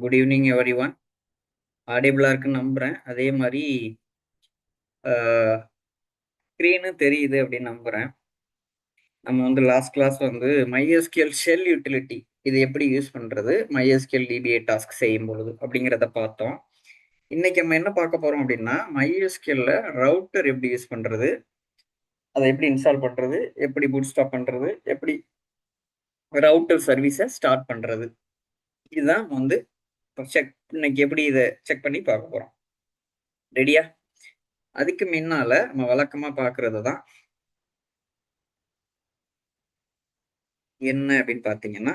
Good evening everyone. ஆடிபிளாக இருக்குன்னு நம்புகிறேன். அதே மாதிரி ஸ்க்ரீனு தெரியுது அப்படின்னு நம்புகிறேன். நம்ம வந்து லாஸ்ட் கிளாஸ் வந்து MySQL ஷெல் யூட்டிலிட்டி இது எப்படி யூஸ் பண்ணுறது, MySQL DBA டாஸ்க் செய்யும் பொழுது அப்படிங்கிறத பார்த்தோம். இன்னைக்கு நம்ம என்ன பார்க்க போகிறோம் அப்படின்னா, MySQL ரவுட்டர் எப்படி யூஸ் பண்ணுறது, அதை எப்படி இன்ஸ்டால் பண்ணுறது, எப்படி பூட் ஸ்டாப் பண்ணுறது, எப்படி ரவுட்டர் சர்வீஸை ஸ்டார்ட் பண்ணுறது, இதுதான் வந்து செக் இன்னைக்கு எப்படி இதை செக் பண்ணி பார்க்க போகிறோம். ரெடியா? அதுக்கு முன்னால நம்ம வழக்கமா பாக்குறது தான் என்ன அப்படின்னு பாத்தீங்கன்னா,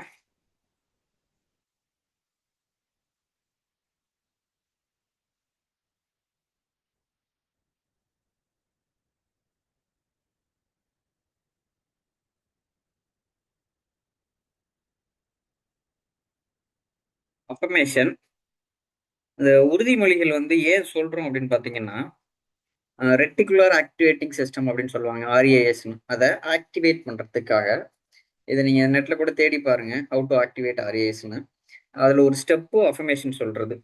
அஃபர்மேஷன். இந்த உறுதிமொழிகள் வந்து ஏன் சொல்றோம் அப்படின்னு பாத்தீங்கன்னா, ரெட்டிகுலர் ஆக்டிவேட்டிங் சிஸ்டம் அப்படின்னு சொல்லுவாங்க, RASன்னு. அதை ஆக்டிவேட் பண்றதுக்காக இதை நீங்க நெட்ல கூட தேடி பாருங்க, ஹவு டு ஆக்டிவேட் RASன்னு. அதுல ஒரு ஸ்டெப்பு அஃபர்மேஷன் சொல்றது.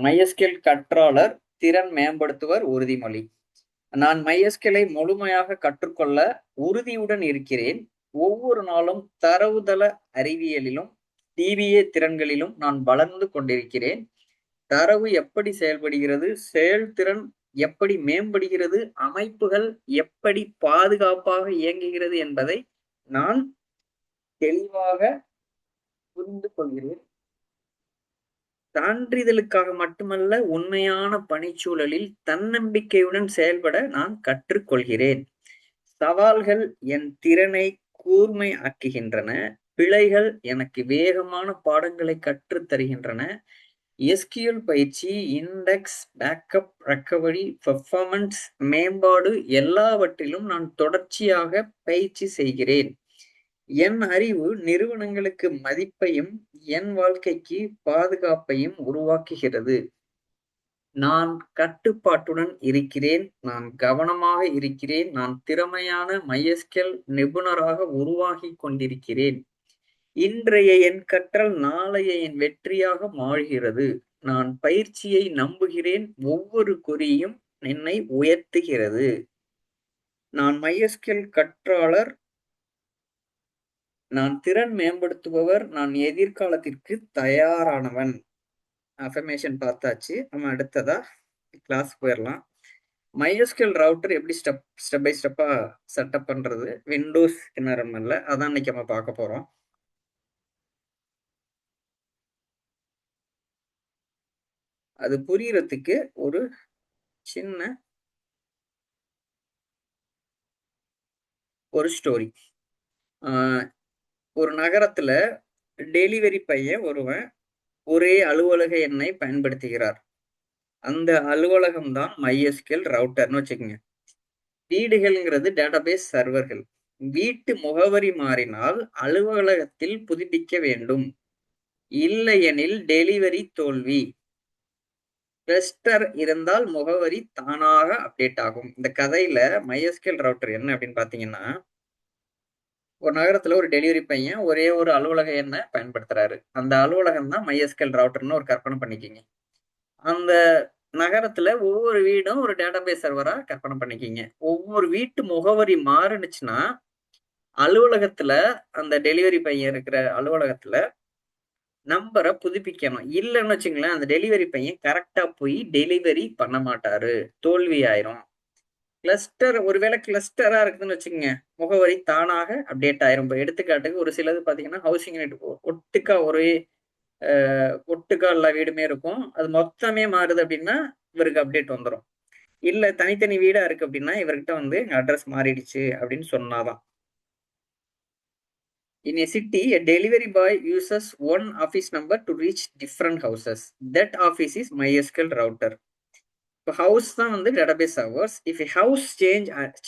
MySQL கற்றாளர் திறன் மேம்படுத்துவர் உறுதிமொழி. நான் MySQL-ஐ முழுமையாக கற்றுக்கொள்ள உறுதியுடன் இருக்கிறேன். ஒவ்வொரு நாளும் தரவுதள அறிவியலிலும் DBA திறன்களிலும் நான் வளர்ந்து கொண்டிருக்கிறேன். தரவு எப்படி செயல்படுகிறது, செயல்திறன் எப்படி மேம்படுகிறது, அமைப்புகள் எப்படி பாதுகாப்பாக இயங்குகிறது என்பதை நான் தெளிவாக புரிந்து கொள்கிறேன். சான்றிதழுக்காக மட்டுமல்ல, உண்மையான பணிச்சூழலில் தன்னம்பிக்கையுடன் செயல்பட நான் கற்றுக்கொள்கிறேன். சவால்கள் என் திறனை கூர்மை ஆக்குகின்றன. பிழைகள் எனக்கு வேகமான பாடங்களை கற்றுத் தருகின்றன. SQL பயிற்சி, இண்டெக்ஸ், பேக்கப், ரெக்கவரி, பெர்ஃபார்மன்ஸ் மேம்பாடு எல்லாவற்றிலும் நான் தொடர்ச்சியாக பயிற்சி செய்கிறேன். என் அறிவு நிறுவனங்களுக்கு மதிப்பையும் என் வாழ்க்கைக்கு பாதுகாப்பையும் உருவாக்குகிறது. நான் கட்டுப்பாட்டுடன் இருக்கிறேன். நான் கவனமாக இருக்கிறேன். நான் திறமையான MySQL நிபுணராக உருவாகிக் கொண்டிருக்கிறேன். இன்றைய என் கற்றல் நாளைய என் வெற்றியாக மாறுகிறது. நான் பயிற்சியை நம்புகிறேன். ஒவ்வொரு குறியும் என்னை உயர்த்துகிறது. நான் MySQL கற்றாளர். நான் திறன் மேம்படுத்துபவர். நான் எதிர்காலத்திற்கு தயாரானவன். அஃபர்மேஷன் பார்த்தாச்சு. நம்ம அடுத்ததா கிளாஸ் போயிடலாம். MySQL ரவுட்டர் எப்படி ஸ்டெப் பை ஸ்டெப்பா செட்டப் பண்றது, விண்டோஸ் என்விரான்மெண்ட்ல, அதான் இன்னைக்கு நம்ம பார்க்க போறோம். அது புரியறதுக்கு ஒரு சின்ன ஒரு ஸ்டோரி. ஒரு நகரத்துல டெலிவரி பையன் ஒருவன் ஒரே அலுவலக எண்ணை பயன்படுத்துகிறார். அந்த அலுவலகம் தான் MySQL ரவுட்டர்னு வச்சுக்கோங்க. வீடுகள்ங்கிறது டேட்டாபேஸ் சர்வர்கள். வீட்டு முகவரி மாறினால் அலுவலகத்தில் புதுப்பிக்க வேண்டும். இல்லையெனில் டெலிவரி தோல்வி. கிளஸ்டர் இருந்தால் முகவரி தானாக அப்டேட் ஆகும். இந்த கதையில MySQL ரவுட்டர் என்ன அப்படின்னு பாத்தீங்கன்னா, ஒரு நகரத்துல ஒரு டெலிவரி பையன் ஒரே ஒரு அலுவலக எண்ணை பயன்படுத்துறாரு. அந்த அலுவலகம் தான் MySQL ரவுட்டர்னு ஒரு கற்பனை பண்ணிக்கிங்க. அந்த நகரத்துல ஒவ்வொரு வீடும் ஒரு டேட்டாபேஸ் சர்வரா கற்பனை பண்ணிக்கிங்க. ஒவ்வொரு வீட்டு முகவரி மாறுனுச்சுன்னா அலுவலகத்துல, அந்த டெலிவரி பையன் இருக்கிற அலுவலகத்துல நம்பரை புதுப்பிக்கணும். இல்லைன்னு வச்சுங்களேன், அந்த டெலிவரி பையன் கரெக்டா போய் டெலிவரி பண்ண மாட்டாரு, தோல்வி ஆயிரும். ஒருவேளை கிளஸ்டரா இருக்குதுன்னு வச்சுக்கோங்க, முகவரி தானாக அப்டேட் ஆயிரும். இப்போ எடுத்துக்காட்டுக்கு ஒரு சிலது பாத்தீங்கன்னா, ஹவுசிங் யூனிட் ஒட்டுக்கா ஒரே ஒட்டுக்கா எல்லா வீடுமே இருக்கும். அது மொத்தமே மாறுது அப்படின்னா இவருக்கு அப்டேட் வந்துடும். இல்ல தனித்தனி வீடா இருக்கு அப்படின்னா இவர்கிட்ட வந்து அட்ரஸ் மாறிடுச்சு அப்படின்னு சொன்னாதான். In a city, a delivery boy uses one office number to reach different houses. That office is MySQL router. இப்போ ஹவுஸ் தான் வந்து database servers. If a house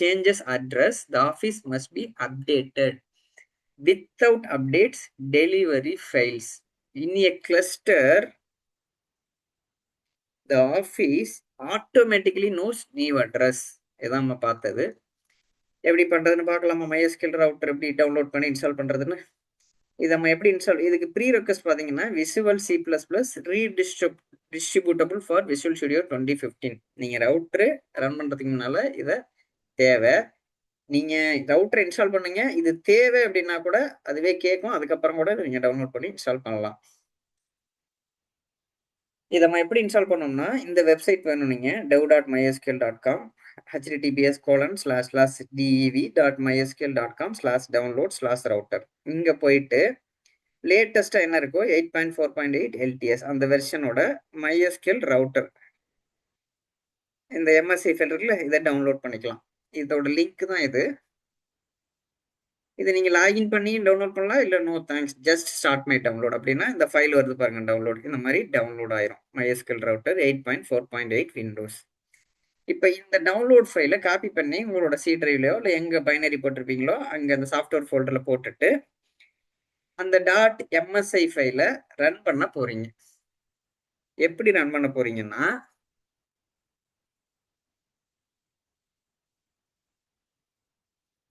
changes address, the office must be updated. Without updates, delivery fails. In a cluster, the office automatically knows new address. இதான் நம்ம பார்த்தது. எப்படி பண்றதுன்னு பார்க்கலாமா? MySQL router எப்படி டவுன்லோட் பண்ணி இன்ஸ்டால் பண்றதுன்னு. இதை நம்ம எப்படி இன்ஸ்டால், இதுக்கு ப்ரீ ரெக்வஸ்ட் பார்த்தீங்கன்னா visual C++ distributable for visual studio 2015. நீங்கள் ரவுட்ரு ரன் பண்ணுறதுக்கு முன்னால் இதை தேவை. நீங்கள் ரவுட்டரை இன்ஸ்டால் பண்ணுங்க, இது தேவை அப்படின்னா கூட அதுவே கேட்கும். அதுக்கப்புறம் கூட நீங்கள் டவுன்லோட் பண்ணி இன்ஸ்டால் பண்ணலாம். இதை நம்ம எப்படி இன்ஸ்டால் பண்ணோம்னா, இந்த வெப்சைட் வேணும். நீங்கள் dev.mysql.com https://dev.mysql.com/download/router இங்கே போயிட்டு லேட்டஸ்ட்டாக என்ன இருக்கோ 8.4.8 LTS அந்த வெர்ஷனோட MySQL ரவுட்டர் இந்த MSI ஃபைல் இருக்குல்ல, இதை டவுன்லோட் பண்ணிக்கலாம். இதோட லிங்க் தான் இது. இதை நீங்கள் லாகின் பண்ணி டவுன்லோட் பண்ணலாம், இல்லை no thanks just start my download அப்படின்னா இந்த ஃபைல் வருது பாருங்க டவுன்லோட். இந்த மாதிரி டவுன்லோட் ஆயிரும் MySQL ரவுட்டர் 8.4.8 விண்டோஸ். இப்போ இந்த டவுன்லோட் ஃபைலை காப்பி பண்ணி உங்களோட C டிரைவ்லையோ இல்லை எங்கே பைனரி போட்டிருப்பீங்களோ அங்கே அந்த சாஃப்ட்வேர் ஃபோல்டரில் போட்டுட்டு அந்த .msi ஃபைலை ரன் பண்ண போறீங்க. எப்படி ரன் பண்ண போறீங்கன்னா,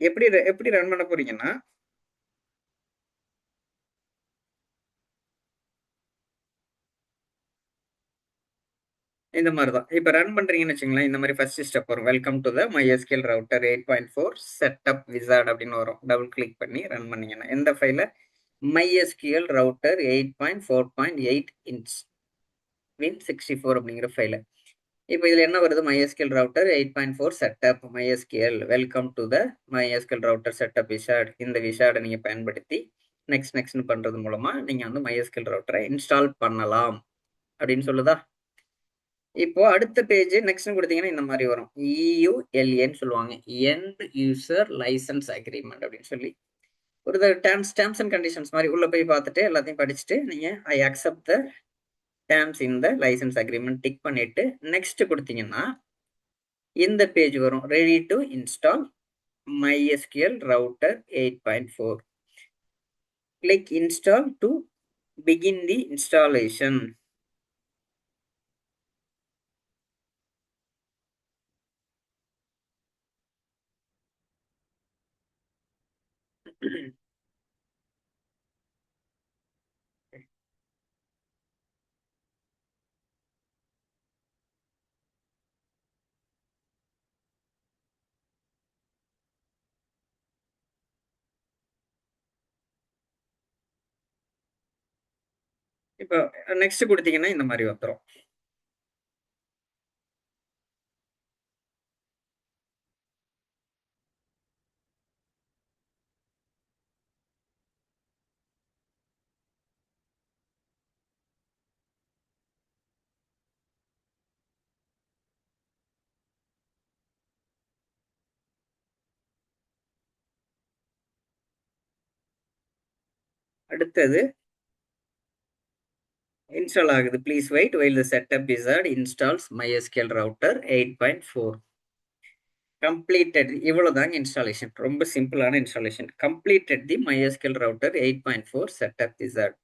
எப்படி ரன் பண்ண போறீங்கன்னா, இந்த மாதிரி தான். இப்போ ரன் பண்றீங்கன்னு வச்சுங்களேன், இந்த மாதிரி ஃபர்ஸ்ட் ஸ்டெப் வரும். Welcome to the MySQL router 8.4 setup wizard அப்படின்னு வரும். டபுள் கிளிக் பண்ணி ரன் பண்ணீங்கன்னா எந்த ஃபைலை, MySQL ரவுட்டர் 8.4.8 இன்ச் Win64 அப்படிங்கிற ஃபைலை. இப்போ இதில் என்ன வருது, MySQL router 8.4 setup MySQL welcome to the MySQL router setup wizard. இந்த விசார்டை நீங்கள் பயன்படுத்தி நெக்ஸ்ட்னு பண்ணுறது மூலமாக நீங்கள் வந்து MySQL ரவுட்டரை இன்ஸ்டால் பண்ணலாம் அப்படின்னு சொல்லுதா. இப்போ அடுத்த பேஜ் நெக்ஸ்ட் கொடுத்தீங்கன்னா இந்த மாதிரி வரும். EULAன்னு சொல்லுவாங்க, எண்ட் யூசர் லைசன்ஸ் அக்ரிமெண்ட் அப்படின்னு சொல்லி ஒரு டேர்ம்ஸ் அண்ட் கண்டிஷன்ஸ் மாதிரி உள்ள போய் பார்த்துட்டு எல்லாத்தையும் படிச்சுட்டு நீங்கள் I accept the terms in the licence agreement tick பண்ணிட்டு நெக்ஸ்ட் கொடுத்தீங்கன்னா இந்த பேஜ் வரும். Ready to install MySQL router 8.4. Click install to begin the installation. இப்போ நெக்ஸ்ட் கொடுத்தீங்கன்னா இந்த மாதிரி வந்துடும். அடுத்தது இன்ஸ்டால் ஆகுது. Please wait while the setup wizard installs MySQL router 8.4. completed. இவ்வளவுதாங்க இன்ஸ்டாலேஷன். ரொம்ப சிம்பிளான இன்ஸ்டாலேஷன். completed the MySQL router 8.4 setup wizard.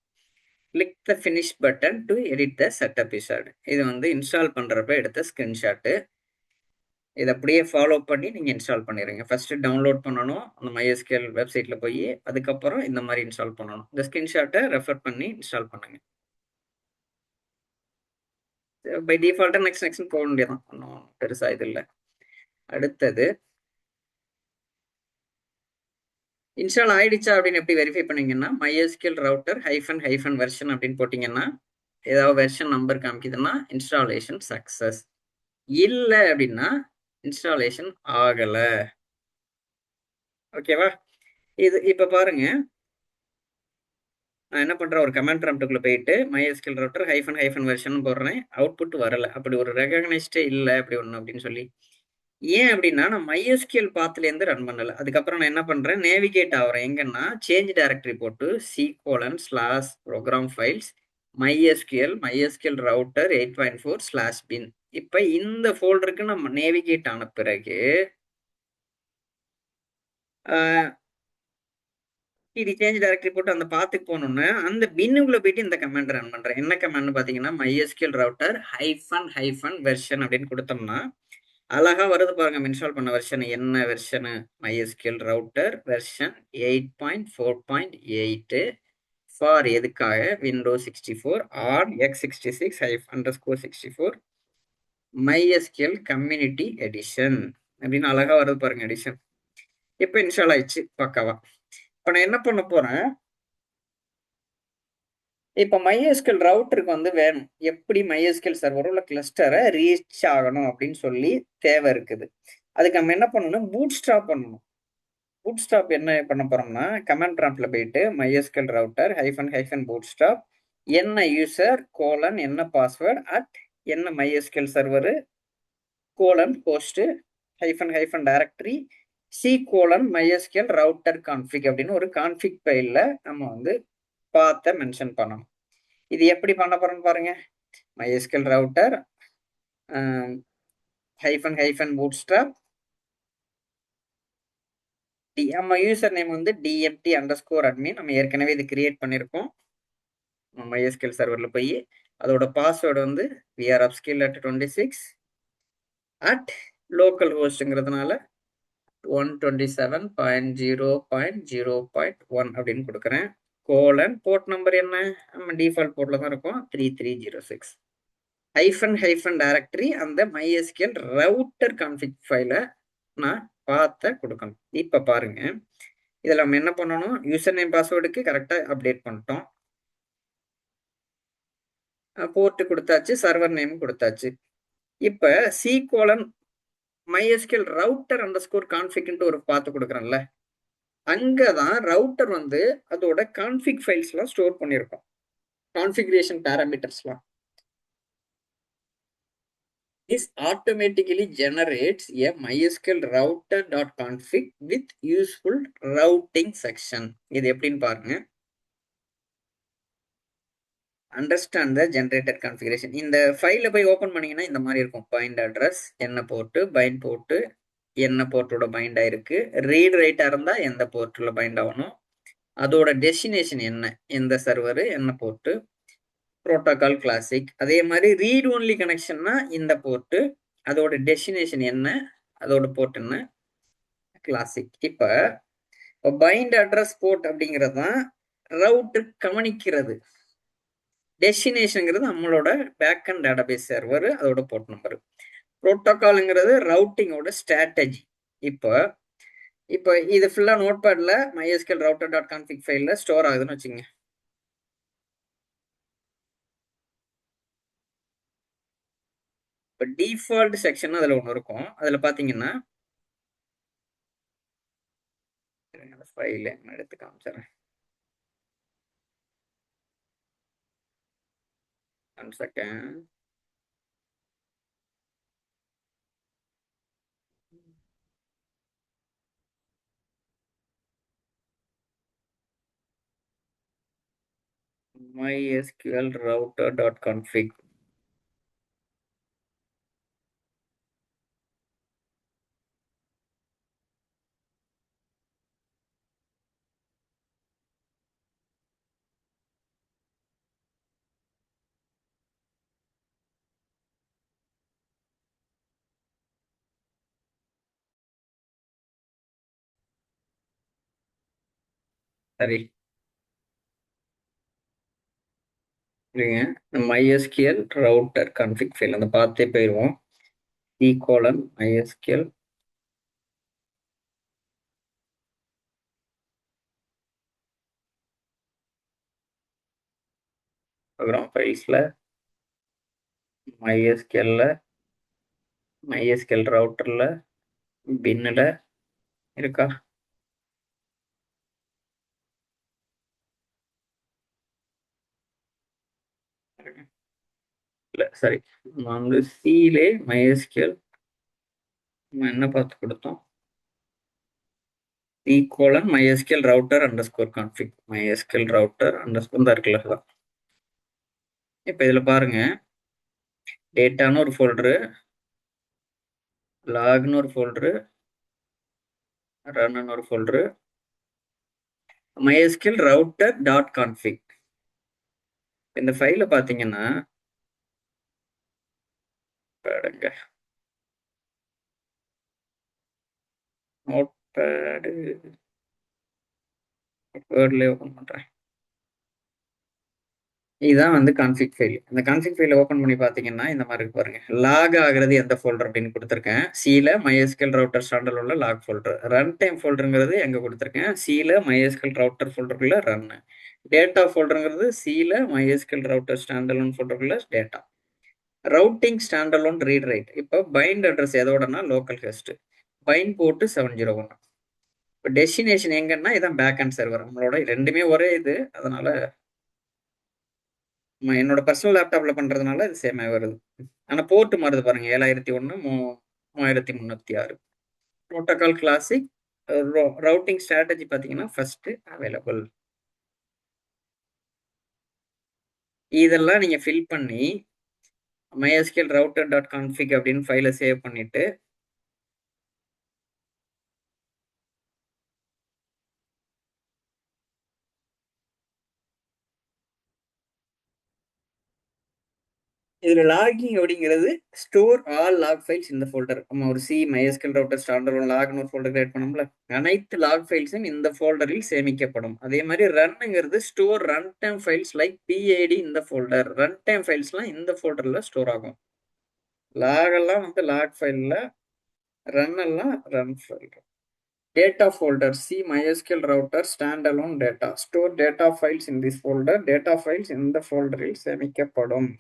click the finish button to edit the setup wizard. இது வந்து இன்ஸ்டால் பண்றப்ப எடுத்த ஸ்கிரீன்ஷாட்டு. இதை அப்படியே ஃபாலோ பண்ணி நீங்கள் இன்ஸ்டால் பண்ணிடுங்க. ஃபஸ்ட்டு டவுன்லோட் பண்ணணும் அந்த MySQL வெப்சைட்டில் போய், அதுக்கப்புறம் இந்த மாதிரி இன்ஸ்டால் பண்ணணும். இந்த ஸ்கிரீன்ஷாட்டை ரெஃபர் பண்ணி இன்ஸ்டால் பண்ணுங்க. பை டிஃபால்ட்டாக நெக்ஸ்ட் போக வேண்டியதான், ஒன்றும் பெருசாக இது இல்லை. அடுத்தது இன்ஸ்டால் ஆயிடுச்சா அப்படின்னு எப்படி வெரிஃபை பண்ணீங்கன்னா, MySQL ரவுட்டர் ---- வெர்ஷன் அப்படின்னு போட்டிங்கன்னா ஏதாவது வெர்ஷன் நம்பர் காமிக்குதுன்னா இன்ஸ்டாலேஷன் சக்ஸஸ், இல்லை அப்படின்னா இன்ஸ்டாலேஷன் ஆகலை. ஓகேவா? இது இப்போ பாருங்க, நான் என்ன பண்ணுறேன், ஒரு கமாண்ட் ப்ராம்ப்ட்டுக்குள்ளே போயிட்டு MySQL ரவுட்டர் ---- வெர்ஷன் போடுறேன். அவுட்புட் வரலை. அப்படி ஒரு ரெகக்னைஸ்டே இல்லை அப்படி ஒன்று அப்படின்னு சொல்லி. ஏன் அப்படின்னா நான் MySQL பாத்துலேருந்து ரன் பண்ணலை. அதுக்கப்புறம் நான் என்ன பண்ணுறேன், நேவிகேட் ஆகிறேன் எங்கன்னா சேஞ்ச் டைரக்டரி போட்டு C:/program files MySQL router 8.4/bin. இப்போ இந்த ஃபோல்டருக்கு நம்ம நேவிகேட் ஆன பிறகு இது சேஞ்ச் டைரக்டரி போட்டு அந்த பாத்துக்கு போகணுன்னு அந்த பின்னுக்குள்ள போயிட்டு இந்த கமாண்ட் ரன் பண்றேன். என்ன கமாண்ட் பாத்தீங்கன்னா, MySQL ரவுட்டர் ---- வெர்ஷன் அப்படின்னு கொடுத்தோம்னா அழகா வருது பாருங்க. இன்ஸ்டால் பண்ண வெர்ஷன் என்ன version, MySQL router version 8.4.8 for எதுக்காக windows 64 on x66-_64 MySQL community edition அப்படின்னு அழகா வருது பாருங்க எடிஷன். இப்போ இன்ஸ்டால் ஆயிடுச்சு பக்காவா. இப்போ நான் என்ன பண்ண போறேன், இப்போ MySQL ரவுட்டருக்கு வந்து வேணும், எப்படி MySQL சர்வர் உள்ள கிளஸ்டரை ரீச் ஆகணும் அப்படின்னு சொல்லி தேவை இருக்குது. அதுக்கு நம்ம என்ன பண்ணணும், பூட்ஸ்ட்ராப் பண்ணணும். பூட்ஸ்ட்ராப் என்ன பண்ண போறோம்னா, கமாண்ட் ப்ராம்ப்ட்ல போயிட்டு MySQL ரவுட்டர் --bootstrap என்ன யூசர் கோலன் என்ன பாஸ்வேர்ட் அட் என்ன MySQL server colon host --directory C colon MySQL router config அப்படின்னு ஒரு கான்ஃபிக் ஃபைல்ல நம்ம வந்து பாத்தை மென்ஷன் பண்ணணும். இது எப்படி பண்ண போறோம்னு பாருங்க. MySQL ரவுட்டர் --bootstrap நம்ம யூசர் நேம் வந்து DMT_admin. நம்ம ஏற்கனவே இது கிரியேட் பண்ணியிருக்கோம் MySQL சர்வரில் போய். அதோட பாஸ்வேர்டு வந்து vrupskill@26 அட் லோக்கல் ஹோஸ்ட்ங்கிறதுனால 127.0.0.1 அப்படின்னு கொடுக்குறேன். கோலன் போர்ட் நம்பர் என்ன, நம்ம டிஃபால்ட் போர்ட்ல தான் இருக்கும் 3306 டைரக்டரி அந்த MySQL ரவுட்டர் கான்ஃபிக் ஃபைலை நான் பார்த்த கொடுக்கணும். இப்போ பாருங்க, இதில் நம்ம என்ன பண்ணணும், யூசர் நேம் பாஸ்வேர்டுக்கு கரெக்டாக அப்டேட் பண்ணிட்டோம், போர்ட்டு கொடுத்தாச்சு, சர்வர் நேம் கொடுத்தாச்சு. இப்போ C colon MySQL router _config ஒரு பார்த்து கொடுக்குறேன்ல, அங்கதான் ரவுட்டர் வந்து அதோட கான்ஃபிக் ஃபைல்ஸ்லாம் ஸ்டோர் பண்ணியிருக்கோம், configuration பேராமீட்டர்ஸ்லாம். This automatically generates a MySQL router.config with useful routing section. இது எப்படின்னு பாருங்க. Understand the generated configuration. இந்த ஃபைலை போய் ஓப்பன் பண்ணீங்கன்னா இந்த மாதிரி இருக்கும். பைண்ட் அட்ரஸ் என்ன போர்ட்டு, பைண்ட் போர்ட்டு என்ன போர்ட்டோட பைண்ட் ஆயிருக்கு, ரீட் ரைட்டாக இருந்தால் எந்த போர்ட்டில் பைண்ட் ஆகணும், அதோட டெஸ்டினேஷன் என்ன, எந்த சர்வரு என்ன போர்ட்டு, புரோட்டோகால் கிளாசிக். அதே மாதிரி ரீட் ஒன்லி கனெக்ஷன்னா இந்த போர்ட்டு, அதோட டெஸ்டினேஷன் என்ன, அதோட போர்ட் என்ன, கிளாசிக். இப்போ பைண்ட் அட்ரஸ் போர்ட் அப்படிங்கிறது தான் ரவுட்டர் கவனிக்கிறது, டெஸ்டினேஷனுங்கிறது நம்மளோட பேக் அண்ட் டேட்டாபேஸ் சர்வர், அதோட போர்ட் நம்பர். புரோட்டோகால்ங்கிறது ரவுட்டிங்கோட ஸ்ட்ராட்டஜி. இப்போ இது ஃபுல்லா நோட் பேட்ல MySQL router.config ஃபைல்ல ஸ்டோர் ஆகுதுன்னு வச்சுங்க. இப்போ டிஃபால்ட் செக்ஷன் அதில் ஒன்று இருக்கும். அதில் பார்த்தீங்கன்னா ஃபைல் எடுத்து காமிச்சிடுறேன். 1 செகண்ட். MySQL router.config. சரி, இல்லைங்க, MySQL ரவுட்டர் கான்ஃபிக் ஃபைல் அந்த பார்த்தே போயிடுவோம். MySQL ப்ரோக்ராம் ஃபைல்ஸில் MySQL ரவுட்டரில் பின்னில் இருக்கா? இல்லை, சரி, நம்ம வந்து சிலே MySQL நம்ம என்ன பார்த்து கொடுத்தோம், MySQL router_config MySQL router_ தான் இருக்குல்ல. இப்போ இதில் பாருங்க, டேட்டான்னு ஒரு ஃபோல்டரு, லாக்னு ஒரு ஃபோல்டரு, ரன்னு ஒரு ஃபோல்டரு, MySQL router.config. இந்த ஃபைலை பார்த்தீங்கன்னா நோட் பேடு வேர்ட்லேயே ஓப்பன் பண்ணுறேன். இதுதான் வந்து கான்ஃபிக் ஃபைல். அந்த கான்ஃபிக் ஃபைல ஓப்பன் பண்ணி பார்த்தீங்கன்னா, இந்த மாரி இருக்கு பாருங்க. லாக் ஆகுறது எந்த ஃபோல்டர் அப்படின்னு குடுத்துருக்கேன். சில MySQL ரவுட்டர் ஸ்டாண்டர்ட் உள்ள லாக் ஃபோல்டர். ரன் டைம் ஃபோல்டர்ங்கிறது எங்க குடுத்துருக்கேன். சில MySQL ரவுட்டர் ஃபோல்டருக்குள்ள ரன்னு. டேட்டா ஃபோல்டர்ங்கிறது சில MySQL ரவுட்டர் ஸ்டாண்ட் அலோன் ஃபோல்டருக்குள்ள data. Routing stand alone read write. இப்போ பைண்ட் அட்ரஸ் எதோடனா லோக்கல் ஹோஸ்ட். Bind port 701. இப்போ டெஸ்டினேஷன் எங்கன்னா இதான் பேக் அண்ட் சர்வர். நம்மளோட 2மே ஒரே இது. அதனால என்னோட பர்சனல் லேப்டாப்ல பண்றதுனால இது சேமா வருது. ஆனா போர்ட் மாறுது பாருங்க. 7001 3306. புரோட்டோகால் கிளாசிக் ரவுட்டிங் ஸ்ட்ராட்டஜி பார்த்தீங்கன்னா ஃபர்ஸ்ட் அவைலபிள். இதெல்லாம் நீங்க ஃபில் பண்ணி MySQL router.config அப்படின்னு ஃபைல சேவ் பண்ணிட்டு இதுல லாகிங் அப்படிங்கிறது ஸ்டோர் ஆல் லாக் ஃபைல்ஸ் இந்த ஃபோல்டர். நம்ம ஒரு MySQL ரவுட்டர் ஸ்டாண்டர்ட் லாக்னு ஒரு ஃபோல்டர் கிரியேட் பண்ணோம்ல, அனைத்து லாக் ஃபைல்ஸும் இந்த ஃபோல்டரில் சேமிக்கப்படும். அதே மாதிரி ரன்னுங்கிறது store run time files like PID இந்த ஃபோல்டர். ரன் டைம் ஃபைல்ஸ்லாம் இந்த ஃபோல்டர்ல ஸ்டோர் ஆகும். லாக் எல்லாம் வந்து லாக் ஃபைல்ல, ரன் எல்லாம் run file. Data folder MySQL router stand alone data store data files in this folder. Data files இந்த ஃபோல்டரில் சேமிக்கப்படும்.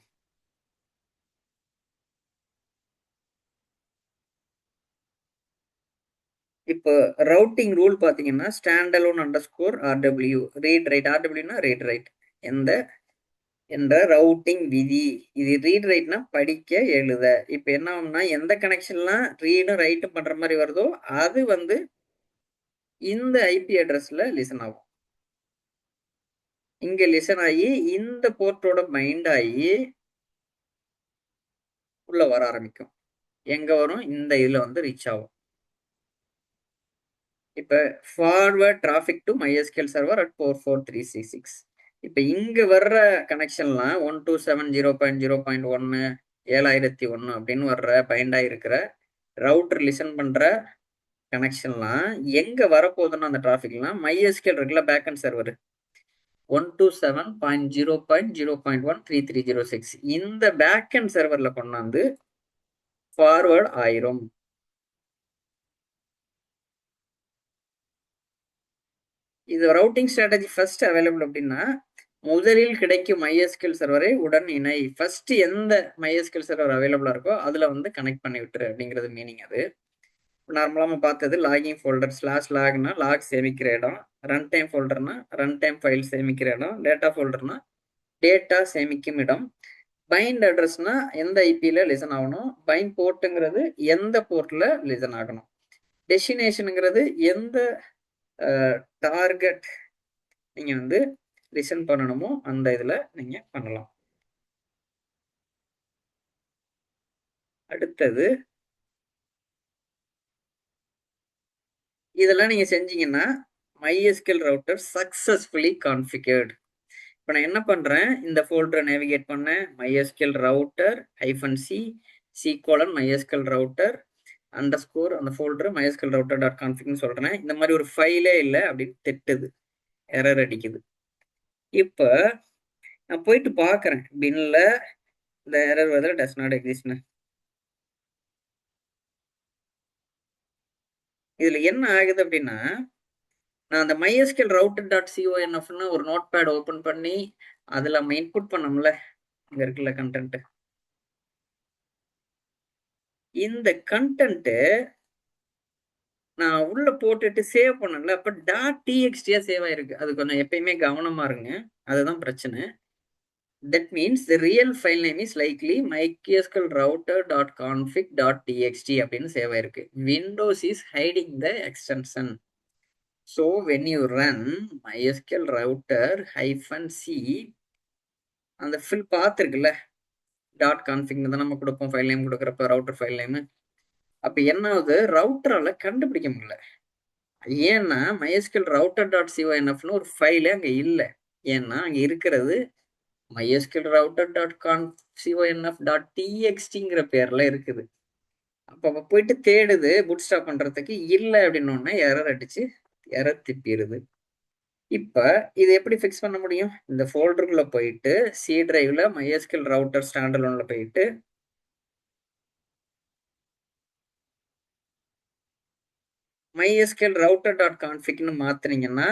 இப்போ ரவுட்டிங் ரூல் பார்த்தீங்கன்னா stand alone underscore RW read write. ஆர்டபிள்யூனா ரீட் ரைட். எந்த என்ற ரவுட்டிங் விதி. இது ரீட் ரைட்னா படிக்க எழுத. இப்போ என்ன ஆகும்னா எந்த கனெக்ஷன்லாம் ரீடும் ரைட்டும் பண்ற மாதிரி வருதோ அது வந்து இந்த ஐபி அட்ரஸ்ல லிசன் ஆகும். இங்க லிசன் ஆகி இந்த போர்ட்டோட மைண்ட் ஆகி உள்ள வர ஆரம்பிக்கும். எங்க வரும்? இந்த இதுல வந்து ரீச் ஆகும். இப்ப forward traffic to MySQL server at 44366. இப்ப இங்க வர்ற கனெக்ஷன்லாம் 127.0.0.1 7001 அப்படின்னு வர்ற பைண்டா இருக்கிற ரவுட்டர் லிசன் பண்ற கனெக்ஷன்லாம் எங்க வரப்போகுதுன்னா அந்த டிராஃபிக்லாம் MySQL இருக்குல்ல பேக்அண்ட் சர்வர் 127.0.0.13306 இந்த பேக்அண்ட் சர்வர்ல கொண்டாந்து ஃபார்வர்ட் ஆயிரும். இது ரவுட்டிங் ஸ்ட்ராட்டஜி ஃபர்ஸ்ட் அவைலபிள் அப்படின்னா முதலில் கிடைக்கும் MySQL சர்வரை உடன் இணை. ஃபர்ஸ்ட் எந்த MySQL சர்வர் அவைலபிளா இருக்கோ அதுல வந்து கனெக்ட் பண்ணி விட்டுரு அப்படிங்கிறது மீனிங். அது நார்மலா நம்ம பார்த்தது லாகிங் ஃபோல்டர் ஸ்லாஷ் லாக்னா லாக் சேமிக்கிற இடம், ரன் டைம் ஃபோல்டர்னா ரன் டைம் ஃபைல் சேமிக்கிற இடம், டேட்டா ஃபோல்டர்னா டேட்டா சேமிக்கும் இடம், பைண்ட் அட்ரஸ்னா எந்த ஐபியில் லிசன் ஆகணும், பைண்ட் போர்ட்டுங்கிறது எந்த போர்ட்ல லிசன் ஆகணும், டெஸ்டினேஷனுங்கிறது எந்த டார்கெட் நீங்க வந்து லிசன் பண்ணணுமோ அந்த இதுல நீங்க பண்ணலாம். அடுத்தது இதெல்லாம் நீங்க செஞ்சீங்கன்னா MySQL ரவுட்டர் சக்சஸ்ஃபுல்லி கான்ஃபிகர்டு. இப்போ நான் என்ன பண்றேன்? இந்த ஃபோல்டரை நேவிகேட் பண்ணேன். MySQL router -c MySQL router underscore அந்த ஃபோல்டர் MySQL router.configன்னு சொல்றேன். இந்த மாதிரி ஒரு ஃபைலே இல்லை அப்படின்னு திட்டுது, எரர் அடிக்குது. இப்போ நான் போயிட்டு பார்க்குறேன் பின்ல இந்த எரர் வந்து டஸ் நாட் எக்ஸிஸ்ட்னு. இதுல என்ன ஆகுது அப்படின்னா நான் அந்த MySQL router.confன்னு ஒரு நோட் பேட் ஓப்பன் பண்ணி அதுல நம்ம இன்புட் பண்ணோம்ல, இங்க இருக்குல்ல கண்டென்ட். இந்த கண்டென்ட் நான் உள்ள போட்டுட்டு சேவ் பண்ணல. அப்ப .txt சேவ் ஆயிருக்கு. அது கொஞ்சம் எப்பயுமே கவனமா இருங்க. அதுதான் பிரச்சனை. That means the real file name is likely MySQL router.config.txt அப்படின்னு சேவ் ஆயிருக்கு. Windows is hiding the extension. So when you run MySQL router -c அந்த ஃபில் பாத் இருக்குல்ல .config தான் நம்ம கொடுப்போம் ஃபைல் நேம் கொடுக்குறப்ப ரவுட்டர் ஃபைல் நேம். அப்ப என்ன ஆகுது? ரவுட்டரால கண்டுபிடிக்க முடியல. ஏன்னா MySQL router.confன்னு ஒரு ஃபைலே அங்க இல்ல. ஏன்னா அங்க இருக்கிறது MySQL router.conf.txt பேர்ல இருக்குது. அப்ப போயிட்டு தேடுது பூட்ஸ்ட்ராப் பண்றதுக்கு, இல்ல அப்படின்னு எரர் அடிச்சு எரர் திப்பிடுது. இப்ப இது எப்படி ஃபிக்ஸ் பண்ண முடியும்? இந்த ஃபோல்டருக்குள்ள போயிட்டு, சி டிரைவ்ல MySQL ரவுட்டர் ஸ்டாண்ட் அலோன்ல போயிட்டு, MySQL router.configன்னு மாத்துனீங்கன்னா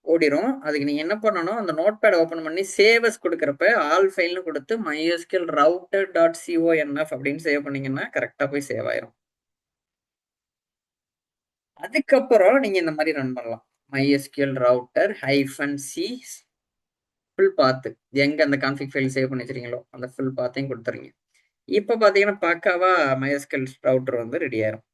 ஓடிரும். அதுக்கு நீங்க என்ன பண்ணணும், அந்த நோட்பேட் ஓப்பன் பண்ணி சேவ் அஸ் குடுக்குறப்ப, ஆல் ஃபைல்னு குடுத்து MySQL router.conf அப்படின்னு சேவ் பண்ணீங்கன்னா, கரெக்ட்டா போய் சேவ் ஆயிரும். அதுக்கப்புறம் நீங்க இந்த மாரி ரன் பண்ணலாம். MySQL router -c ஃபுல் பாத்து. எங்க அந்த கான்ஃபிக் ஃபைல் சேவ் பண்ணி வச்சிருக்கீங்களோ, அந்த ஃபுல் பாத்தையும் குடுத்துருங்க. இப்ப பாத்தீங்கன்னா, பக்காவா MySQL ரவுட்டர் வந்து ரெடி ஆயிரும்.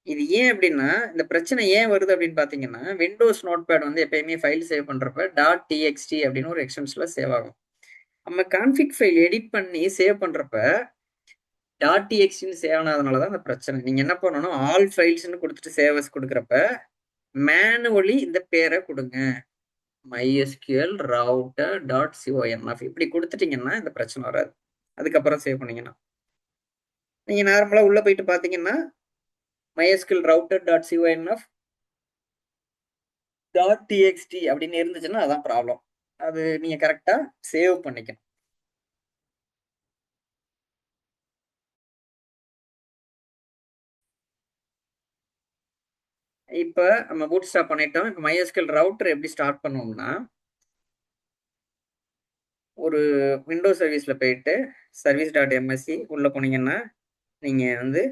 இது ஏன் அப்டின்னா, இந்த பிரச்சனை ஏன் வருது அப்டின்னு பாத்தீங்கன்னா, விண்டோஸ் நோட்பேட் வந்து எப்பயுமே ஃபைல் சேவ் பண்றப்ப .txt அப்டின்னு ஒரு எக்ஸ்டென்ஷன்ல சேவ் ஆகும். நம்ம கான்ஃபிக் ஃபைல் எடிட் பண்ணி சேவ் பண்றப்ப .txtன்னு சேவ் ஆனதுனால தான் இந்த பிரச்சனை. நீங்க என்ன பண்ணணும், ஆல் ஃபைல்ஸ்ன்னு குடுத்துட்டு சேவ் அஸ் குடுக்குறப்ப, மேனுவலி இந்த பேர குடுங்க. MySQL router.conf இப்படி குடுத்துட்டீங்கன்னா, இந்த பிரச்சனை வராது. அதுக்கப்புறம் சேவ் பண்ணீங்கன்னா. நீங்க நார்மலா உள்ள போயிட்டு பாத்தீங்கன்னா, MySQL router.conf .txt அப்படின்னு இருந்துச்சுன்னா, அதான் ப்ராப்ளம். அது நீங்க கரெக்ட்டா சேவ் பண்ணிக்கணும். இப்ப நம்ம பூட்ஸ்ட்ராப் பண்ணிட்டோம். இப்ப MySQL ரவுட்டர் எப்படி ஸ்டார்ட் பண்ணுவோம்னா, ஒரு விண்டோஸ் சர்வீஸ்ல போயிட்டு service.msc உள்ள போனீங்கன்னா, நீங்க வந்து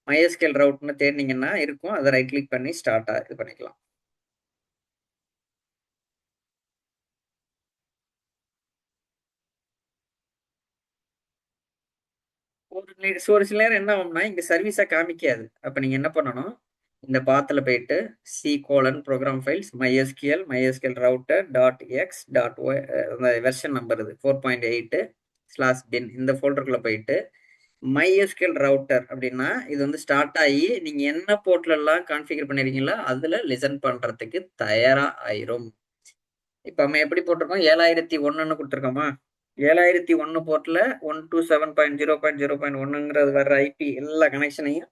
MySQL ரவுட்ன்னு தேடுனீங்கன்னா இருக்கும். அத ரைட் கிளிக் பண்ணி ஸ்டார்ட்டா இது பண்ணிக்கலாம். ஒரு சில நேரம் என்ன ஆகும்னா, இங்க சர்வீஸா காமிக்காது. அப்ப நீங்க என்ன பண்ணணும், இந்த பாத்ல போயிட்டு சி:\program files MySQL router dot x dot y அந்த வெர்ஷன் நம்பர் இது 4.8/bin இந்த ஃபோல்டருக்குள்ள போயிட்டு MySQL ரவுட்டர் அப்படின்னா, இது வந்து ஸ்டார்ட் ஆயி நீங்க என்ன போர்ட்ல எல்லாம் கான்ஃபிகர் பண்ணிருக்கீங்களோ, அதுல லிசன் பண்றதுக்கு தயாரா ஆயிரும். இப்ப நம்ம எப்படி போட்டிருக்கோம் 7001ன்னு குடுத்துருக்கோமா? 7001 போர்ட்ல 127.0.0.1ங்கிறது வர்ற ஐபி எல்லா கனெக்ஷனையும்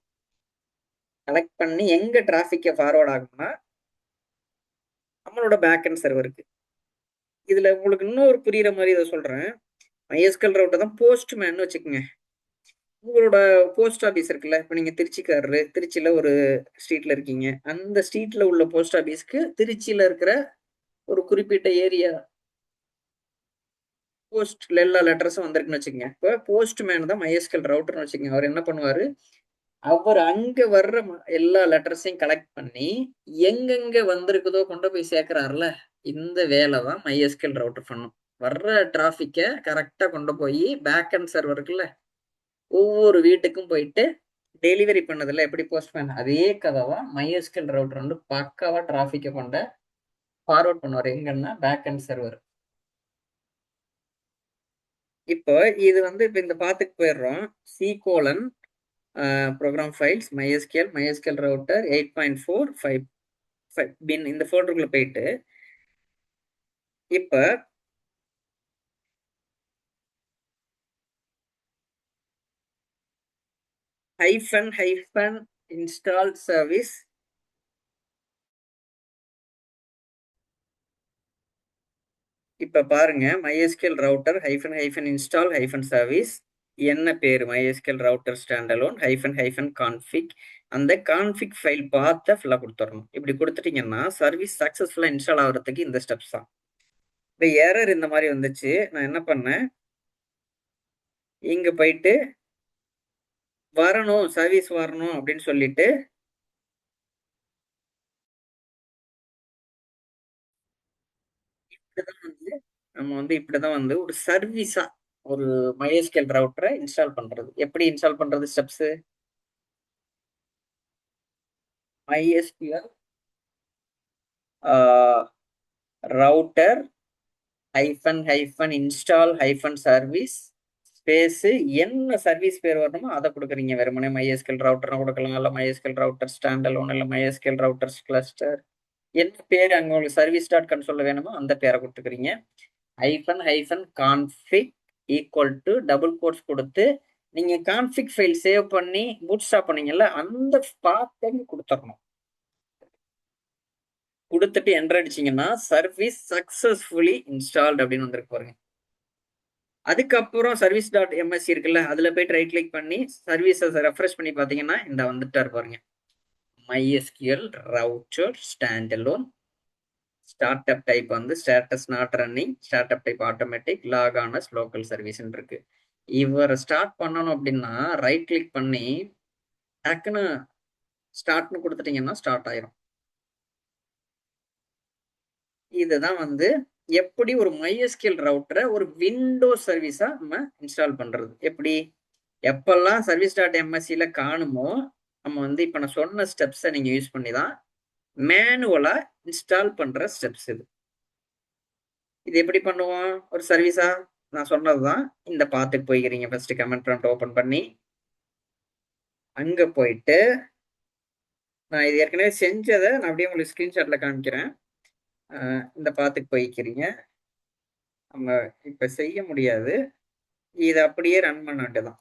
கலெக்ட் பண்ணி எங்க டிராபிக்க ஃபார்வர்ட் ஆகும்னா, நம்மளோட பேக் எண்ட் சர்வருக்கு. இதுல உங்களுக்கு இன்னொரு புரியிற மாரி இத சொல்றேன். MySQL ரவுட்டர் தான் போஸ்ட்மேன்னு வச்சுக்கங்க. உங்களோட போஸ்ட் ஆபீஸ் இருக்குல்ல, இப்ப நீங்க திருச்சிக்காரரு, திருச்சியில ஒரு ஸ்ட்ரீட்ல இருக்கீங்க. அந்த ஸ்ட்ரீட்ல உள்ள போஸ்ட் ஆபீஸ்க்கு திருச்சியில இருக்கிற ஒரு குறிப்பிட்ட ஏரியா போஸ்ட்ல எல்லா லெட்டர்ஸும் வந்திருக்குன்னு வச்சுக்கங்க. இப்ப போஸ்ட்மேன் தான் MySQL ரவுட்டர்ன்னு வச்சுக்கங்க. அவர் என்ன பண்ணுவாரு, அவர் அங்க வர்ற எல்லா லெட்டர்ஸையும் கலெக்ட் பண்ணி, எங்கெங்க வந்திருக்குதோ கொண்டு போய் சேர்க்கிறார்ல, இந்த வேலை தான் MySQL ரவுட்டர் பண்ணும். வர்ற டிராபிக்க கரெக்ட்டா கொண்டு போய் பேக் எண்ட் சர்வர் இருக்குல்ல, ஒவ்வொரு வீட்டுக்கும் போயிட்டு டெலிவரி பண்ணதுல எப்படி போஸ்ட்மேன் அதே கதை தான் MySQL ரவுட்டர் வந்து பக்காவா டிராபிக்க கொண்ட ஃபார்வர்ட் பண்ணுவார். எங்கன்னா பேக் எண்ட் சர்வர். இப்போ இது வந்து இப்ப இந்த பாத்துக்கு போயிடுறோம். C colon program files MySQL router 8.4.5 bin இந்த ஃபோல்டருக்குள்ள போயிட்டு இப்ப ஹைஃபன் இன்ஸ்டால் சர்வீஸ் இப்ப பாருங்க MySQL router hyphen install hyphen service என்ன பேரு MySQL router standalone hyphen config அந்த கான்ஃபிக் ஃபைல் பார்த்து ஃபுல்லா கொடுத்துடணும். இப்படி கொடுத்துட்டீங்கன்னா சர்வீஸ் சக்சஸ்ஃபுல்லா இன்ஸ்டால் ஆகுறதுக்கு இந்த ஸ்டெப்ஸ் தான். இப்ப எரர் இந்த மாதிரி வந்துச்சு. நான் என்ன பண்ணேன், இங்க போயிட்டு வரணும் சர்வீஸ் வரணும் அப்படின்னு சொல்லிட்டு இப்படிதான் வந்து நம்ம வந்து இப்படிதான் வந்து ஒரு சர்வீஸா ஒரு MySQL ரவுட்டரை இன்ஸ்டால் பண்றது. எப்படி இன்ஸ்டால் பண்றது steps MySQL router install service space என்ன சர்வீஸ் பேர் வரணுமோ அதை கொடுக்குறீங்க. வெறுமனே MySQL ரவுட்டர் கொடுக்கலாம், இல்ல MySQL ரவுட்டர் ஸ்டாண்ட் அலோன், இல்ல MySQL ரவுட்டர்ஸ் கிளஸ்டர் என்ன பேர் அங்க உங்களுக்கு service.console வேணுமோ அந்த பேரை கொடுத்துக்கிறீங்க. Hyphen config equal to double quotes கொடுத்து நீங்க கான்ஃபிக் ஃபைல் சேவ் பண்ணி பூட் ஸ்டாப் பண்ணீங்கல்ல, அந்த பாத்தை கொடுத்துடணும். கொடுத்துட்டு என்டர் அடிச்சீங்கன்னா சர்வீஸ் சக்சஸ்ஃபுல்லி இன்ஸ்டால்ட் அப்படின்னு வந்திருக்கு பாருங்க. அதுக்கப்புறம் சர்வீஸ் டாட் எம்எஸ்சி இருக்குல்ல, அதுல போயிட்டு ரைட் கிளிக் பண்ணி சர்வீசஸ் ரெஃப்ரெஷ் பண்ணி பாத்தீங்கன்னா இந்த வந்துட்டாரு பாருங்க. MySQL router standalone, start up type வந்து status not running, start up type automatic, log on as local service இருக்கு. இவரை ஸ்டார்ட் பண்ணணும் அப்படின்னா ரைட் கிளிக் பண்ணி டக்குன்னு ஸ்டார்ட்னு கொடுத்துட்டீங்கன்னா ஸ்டார்ட் ஆயிரும். இதுதான் வந்து எப்படி ஒரு MySQL ரவுட்டரை ஒரு விண்டோஸ் சர்வீஸா நம்ம இன்ஸ்டால் பண்றது. எப்படி எப்பெல்லாம் சர்வீஸ் டாட் எம்எஸ்சியில காணுமோ நம்ம வந்து இப்ப நான் சொன்ன ஸ்டெப்ஸை நீங்க யூஸ் பண்ணி தான் மேனுவலா இன்ஸ்டால் பண்ற ஸ்டெப்ஸ் இது. இது எப்படி பண்ணுவோம்? ஒரு சர்வீஸா நான் சொன்னதுதான். இந்த பாத்துக்கு போய்க்கிறீங்க. ஃபர்ஸ்ட் கமெண்ட் ப்ராம்ப்ட் ஓபன் பண்ணி அங்க போயிட்டு நான் இது ஏற்கனவே செஞ்சதை நான் அப்படியே உங்களுக்கு ஸ்கிரீன்ஷாட்ல காமிக்கிறேன். இந்த பாத்துக்கு போய்க்கிறீங்க. நம்ம இப்ப செய்ய முடியாது. இதை அப்படியே ரன் பண்ண வேண்டியதான்.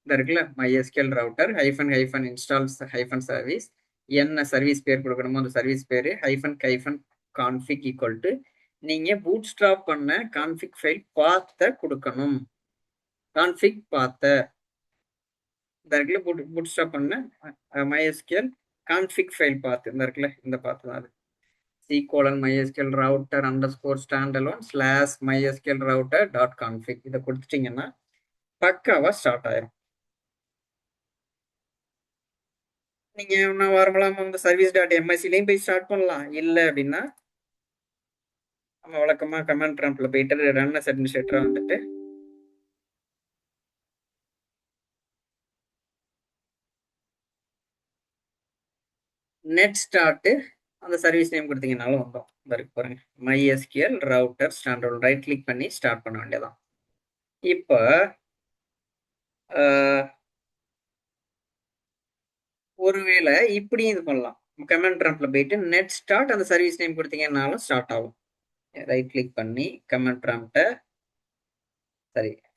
இந்த இருக்குல்ல MySQL router hyphen installs hyphen service, என்ன சர்வீஸ் பேர் கொடுக்கணுமோ அந்த சர்வீஸ் பேரு ஹைஃபன் கான்ஃபிக் ஈக்குவல் டு நீங்க பூட் ஸ்டாப் பண்ண கான்ஃபிக் ஃபைல் பாத்த கொடுக்கணும். கான்ஃபிக் பாத்த இந்த இருக்குல்ல பூட் ஸ்டாப் பண்ண MySQL கான்ஃபிக் ஃபைல் பாத்து இந்த இருக்குல்ல இந்த பாத்து தான் அது. C:/MySQL router underscore standalone / MySQL router dot config இதை கொடுத்துட்டீங்கன்னா பக்காவா ஸ்டார்ட் ஆயிரும். நீங்க நார்மலா வந்து சர்வீஸ் டாட் எம்எஸ்சிலையும் போய் ஸ்டார்ட் பண்ணலாம். இல்ல அப்படின்னா நம்ம வழக்கமா கமாண்ட் ப்ராம்ப்ட்ல போயிட்டு ரன் அஸ் அட்மினிஸ்ட்ரேட்டரா வந்துட்டு நெட் ஸ்டார்ட் அந்த சர்வீஸ் நேம் கொடுத்தீங்கனாலும் வந்தோம். இந்த இருக்கு பாருங்க MySQL router standard, right click பண்ணி ஸ்டார்ட் பண்ண வேண்டியதான். இப்போ ஒருவேளை இப்படியும் இது பண்ணலாம். கமாண்ட் ப்ராம்ப்ட்ல போயிட்டு நெட் ஸ்டார்ட் அந்த சர்வீஸ் நேம் கொடுத்தீங்கன்னாலும் ஸ்டார்ட் ஆகும். ரைட் கிளிக் பண்ணி கமாண்ட் ப்ராம்ப்டை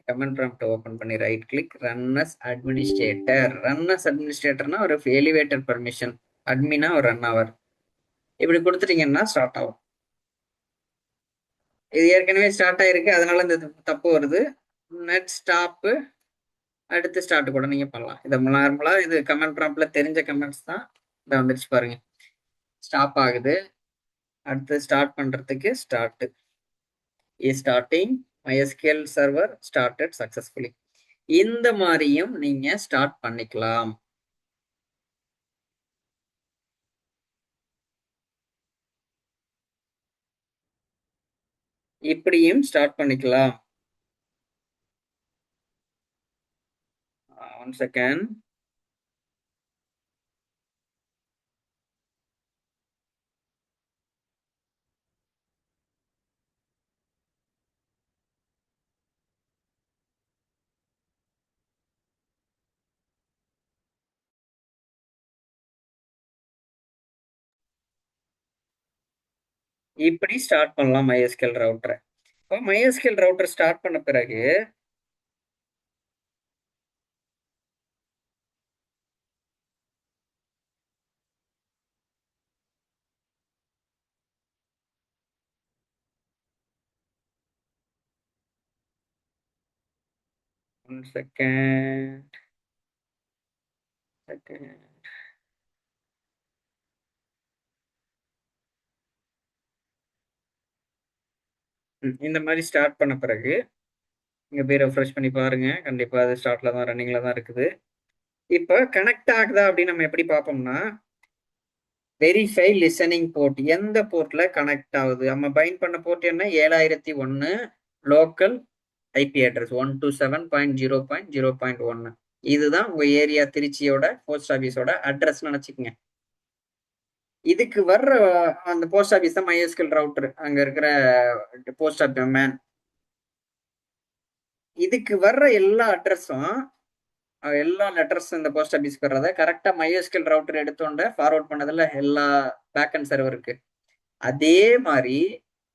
கமாண்ட் ப்ராம்ப்ட் ஓபன் பண்ணி right click run as administrator. Run as அட்மினிஸ்ட்ரேட்டர்னா ஒரு எலிவேட்டர் பர்மிஷன், அட்மினா ஒரு ரன் அவர் இப்படி கொடுத்துட்டீங்கன்னா ஸ்டார்ட் ஆகும். இது ஏற்கனவே ஸ்டார்ட் ஆயிருக்கு, அதனால இந்த தப்பு வருது. நெட் ஸ்டாப் அடுத்து ஸ்டார்ட் கூட நீங்க பண்ணலாம். இது நார்மலா இது கமெண்ட் ப்ராம்ப்ட்ல தெரிஞ்ச கமெண்ட்ஸ் தான். இதை வந்துருச்சு பாருங்க, ஸ்டாப் ஆகுது. அடுத்து ஸ்டார்ட் பண்றதுக்கு start is starting MySQL server started successfully. இந்த மாதிரியும் நீங்க ஸ்டார்ட் பண்ணிக்கலாம். இப்படியும் ஸ்டார்ட் பண்ணிக்கலாம். One second. இப்படி ஸ்டார்ட் பண்ணலாம் MySQL ரவுட்டரை. இப்போ MySQL ரவுட்டர் ஸ்டார்ட் பண்ண பிறகு ஒன் செகண்ட் இந்த மாதிரி ஸ்டார்ட் பண்ண பிறகு இங்க போய் ரெஃப்ரெஷ் பண்ணி பாருங்க. கண்டிப்பா அது ஸ்டார்ட்ல தான் ரன்னிங்ல தான் இருக்குது. இப்போ கனெக்ட் ஆகுதா அப்படின்னு நம்ம எப்படி பார்ப்போம்னா வெரிஃபை லிசனிங் போர்ட், எந்த போர்ட்ல கனெக்ட் ஆகுது. நம்ம பைண்ட் பண்ண போர்ட் என்ன 7001 லோக்கல் ஐபி அட்ரஸ் 127.0.0.1. இதுதான் உங்க ஏரியா திருச்சியோட போஸ்ட் ஆபீஸோட அட்ரஸ் நினைச்சுக்கங்க. இதுக்கு வர்ற அந்த போஸ்ட் ஆபீஸ் தான் MySQL ரவுட்டர், அங்க இருக்கிற போஸ்ட் ஆபீஸ் மேன். இதுக்கு வர்ற எல்லா அட்ரஸும் எல்லா லெட்டர்ஸ் இந்த போஸ்ட் ஆபீஸ்க்கு வர்றத கரெக்டா MySQL ரவுட்டர் எடுத்தோண்ட ஃபார்வர்ட் பண்ணதுல எல்லா பேக் அண்ட் சர்வருக்கு அதே மாதிரி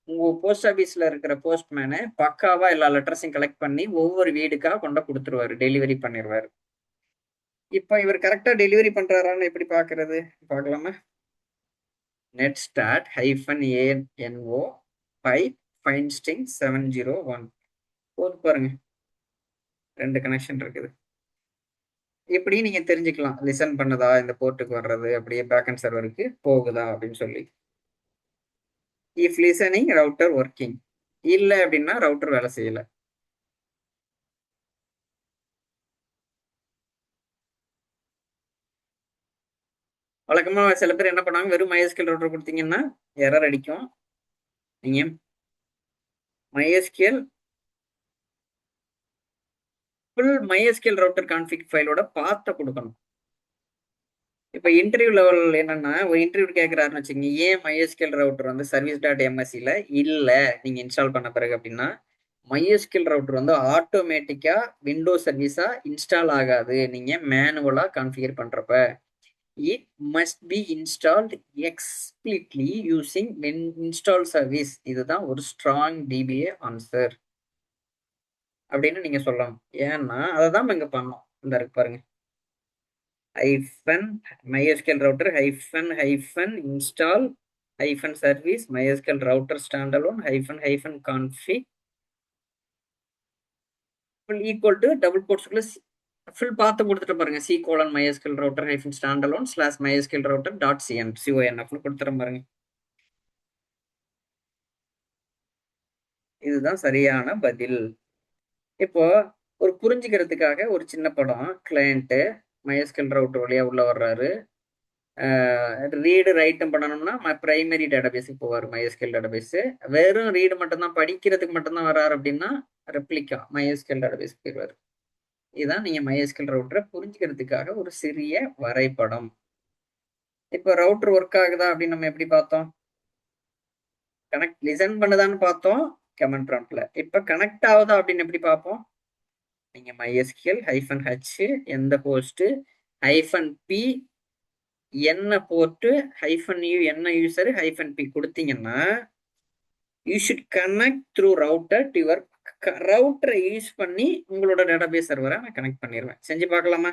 உங்க போஸ்ட் ஆபீஸ்ல இருக்கிற போஸ்ட்மேனு பக்காவா எல்லா லெட்டர்ஸையும் கலெக்ட் பண்ணி ஒவ்வொரு வீடுக்கா கொண்டு கொடுத்துருவாரு, டெலிவரி பண்ணிடுவாரு. இப்ப இவர் கரெக்டா டெலிவரி பண்றாரான்னு எப்படி பாக்குறது? பார்க்கலாமா? Net start hyphen ஏஎன்ஓ pipe fine sting 701 போது பாருங்க, 2 கனெக்ஷன் இருக்குது. எப்படி நீங்க தெரிஞ்சுக்கலாம் லிசன் பண்ணுதா, இந்த போர்ட்டுக்கு வர்றது அப்படியே பேக்கெண்ட் சர்வருக்கு போகுதா அப்படின்னு சொல்லி. இஃப் லிசனிங் ரவுட்டர் ஒர்க்கிங், இல்ல அப்படின்னா ரவுட்டர் வேலை செய்யல. வழக்கமா சில பேர் என்ன பண்ணாங்க, வெறும் MySQL ரவுட்டர் கொடுத்தீங்கன்னா எரர் அடிக்கும். நீங்க MySQL full MySQL router config ஃபைலோட பாத்த கொடுக்கணும். இப்ப இன்டர்வியூ லெவல் என்னன்னா, ஒரு இன்டர்வியூ கேட்கிறாருன்னு வச்சுக்கோங்க, ஏன் MySQL ரவுட்டர் வந்து service.mscல இல்ல நீங்க இன்ஸ்டால் பண்ண பிறகு அப்படின்னா, MySQL ரவுட்டர் வந்து ஆட்டோமேட்டிக்கா விண்டோஸ் சர்வீஸா இன்ஸ்டால் ஆகாது, நீங்க மேனுவலா கான்ஃபிகர் பண்றப்ப. It must be installed explicitly using install service. இதுதான் ஒரு ஸ்ட்ராங் டிபிஏ ஆன்சர் அப்படின்னு நீங்க சொல்லலாம். ஏன்னா அதை தான் இங்க பண்ணோம். இந்த இருக்கு பாருங்க, hyphen MySQL router hyphen install hyphen service MySQL router standalone hyphen config full equal to double கோட்ஸ்க்குள்ள ஃபுல் பார்த்து கொடுத்துட்டு பாருங்க, C: MySQL router hyphen standalone / MySQL router .conf கொடுத்துட்டு பாருங்க. இதுதான் சரியான பதில். இப்போ ஒரு புரிஞ்சுக்கிறதுக்காக ஒரு சின்ன படம், கிளையண்ட் MySQL ரவுட்டர் வழியா உள்ள வர்றாரு, ரீடு ரைட்டும் பண்ணணும்னா பிரைமரி டேட்டாபேஸுக்கு போவார், MySQL டேட்டாபேஸ். வெறும் ரீடு மட்டும்தான், படிக்கிறதுக்கு மட்டும்தான் வர்றாரு அப்படின்னா ரெப்ளிகா MySQL டேட்டாபேஸ் போயிடுவார். இதுதான் நீங்க MySQL ரவுட்டரை புரிஞ்சுக்கிறதுக்காக ஒரு சிறிய வரைபடம். இப்போ ரவுட்டர் ஒர்க் ஆகுதா அப்படின்னு நம்ம எப்படி பார்த்தோம்? கனெக்ட் லிசன் பண்ணுதான்னு பார்த்தோம் கமெண்ட் ப்ராம்ப்ட்ல. இப்ப கனெக்ட் ஆகுதா அப்படின்னு எப்படி பார்ப்போம்? நீங்க MySQL -h எந்த ஹோஸ்ட் -p என்ன போர்ட்டு -u என்ன யூசர் -p கொடுத்தீங்கன்னா you should connect through router to your ரவுட்டரை யூஸ் பண்ணி உங்களோட டேட்டாபேஸ் சர்வரை நான் கனெக்ட் பண்ணிடுவேன். செஞ்சு பார்க்கலாமா?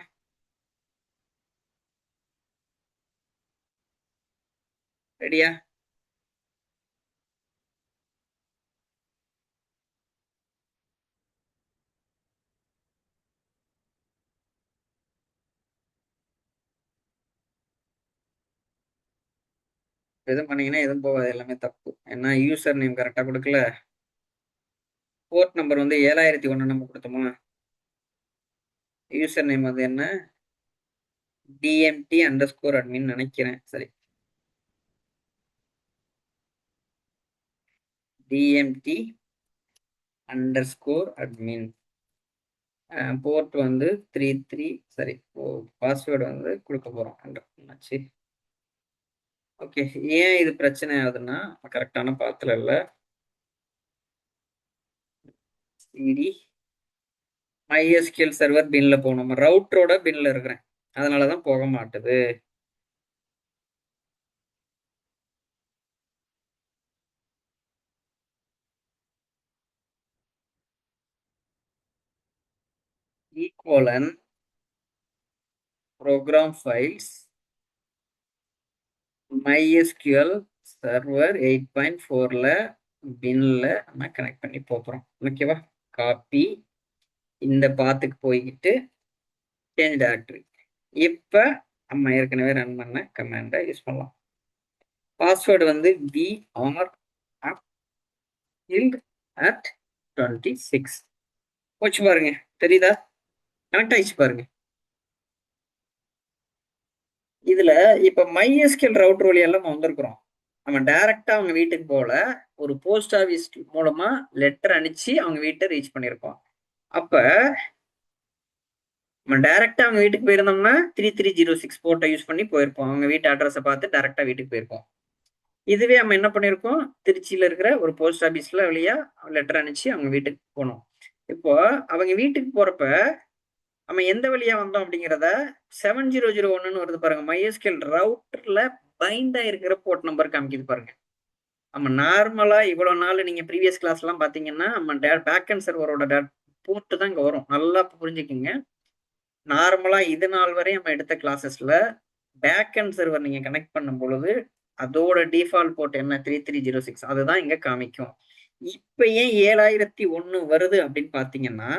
ரெடியா? எதுவும் பண்ணீங்கன்னா எதுவும் போகாது, எல்லாமே தப்பு. ஏன்னா யூசர் நேம் கரெக்டா கொடுக்கல, போர்ட் நம்பர் வந்து 7001 நம்ம கொடுத்தோமா, யூசர் நேம் வந்து என்ன DMT_admin நினைக்கிறேன். சரி, DMT_admin. போர்ட் வந்து 33. சரி, பாஸ்வேர்டு வந்து கொடுக்க போறோம். ஓகே, ஏன் இது பிரச்சனை ஆகுதுன்னா கரெக்டான பாத்துல இல்ல. சிடி MySQL சர்வர் பின்ல போகணும், ரவுட்டரோட பின்ல இருக்கிறேன், அதனாலதான் போக மாட்டுது. ஈக்குவலன் ப்ரோக்ராம் ஃபைல்ஸ் MySQL சர்வர் 8.4ல பின்ல நம்ம கனெக்ட் பண்ணி போறோம். ஓகேவா? காப்பி இந்த பாத்துக்கு போய்கிட்டு சேஞ்ச் டைரக்டரி. இப்ப நம்ம ஏற்கனவே ரன் பண்ண கமாண்டை யூஸ் பண்ணலாம். பாஸ்வேர்டு வந்து BR@26 போச்சு பாருங்க, தெரியுதா? கனெக்ட் ஆயிடுச்சு பாருங்க. இதுல இப்ப MySQL ரவுட்டர் வழியெல்லாம் வந்திருக்கிறோம். நம்ம டைரக்டா அவங்க வீட்டுக்கு போல, ஒரு போஸ்ட் ஆபீஸ் மூலமா லெட்டர் அனுப்பிச்சு அவங்க வீட்டை ரீச் பண்ணிருக்கோம். அப்ப நம்ம டைரக்டா அவங்க வீட்டுக்கு போயிருந்தோம்னா 3306 போர்ட்டை யூஸ் பண்ணி போயிருப்போம், அவங்க வீட்டு அட்ரஸை பார்த்து டைரக்டா வீட்டுக்கு போயிருப்போம். இதுவே நம்ம என்ன பண்ணிருக்கோம், திருச்சியில இருக்கிற ஒரு போஸ்ட் ஆபீஸ்ல வழியா லெட்டர் அனுப்பிச்சு அவங்க வீட்டுக்கு போனோம். இப்போ அவங்க வீட்டுக்கு போறப்ப நம்ம எந்த வழியா வந்தோம் அப்படிங்கிறத 7001 வருது பாருங்க, MySQL ரவுட்டர்ல பைண்ட் ஆயிருக்கிற போர்ட் நம்பர் காமிக்குது பாருங்க. நம்ம நார்மலா இவ்வளவு நாள் நீங்க ப்ரீவியஸ் கிளாஸ் எல்லாம் பாத்தீங்கன்னா நம்ம பேக் அண்ட் சர்வரோட போர்ட் தான் இங்க வரும். நல்லா புரிஞ்சுக்கிங்க. நார்மலா இது நாள் வரை நம்ம எடுத்த கிளாஸஸ்ல பேக் அண்ட் சர்வர் நீங்க கனெக்ட் பண்ணும் பொழுது அதோட டிஃபால்ட் போர்ட் என்ன 3306 அதுதான் இங்க காமிக்கும். இப்ப ஏன் 7001 வருது அப்படின்னு பாத்தீங்கன்னா,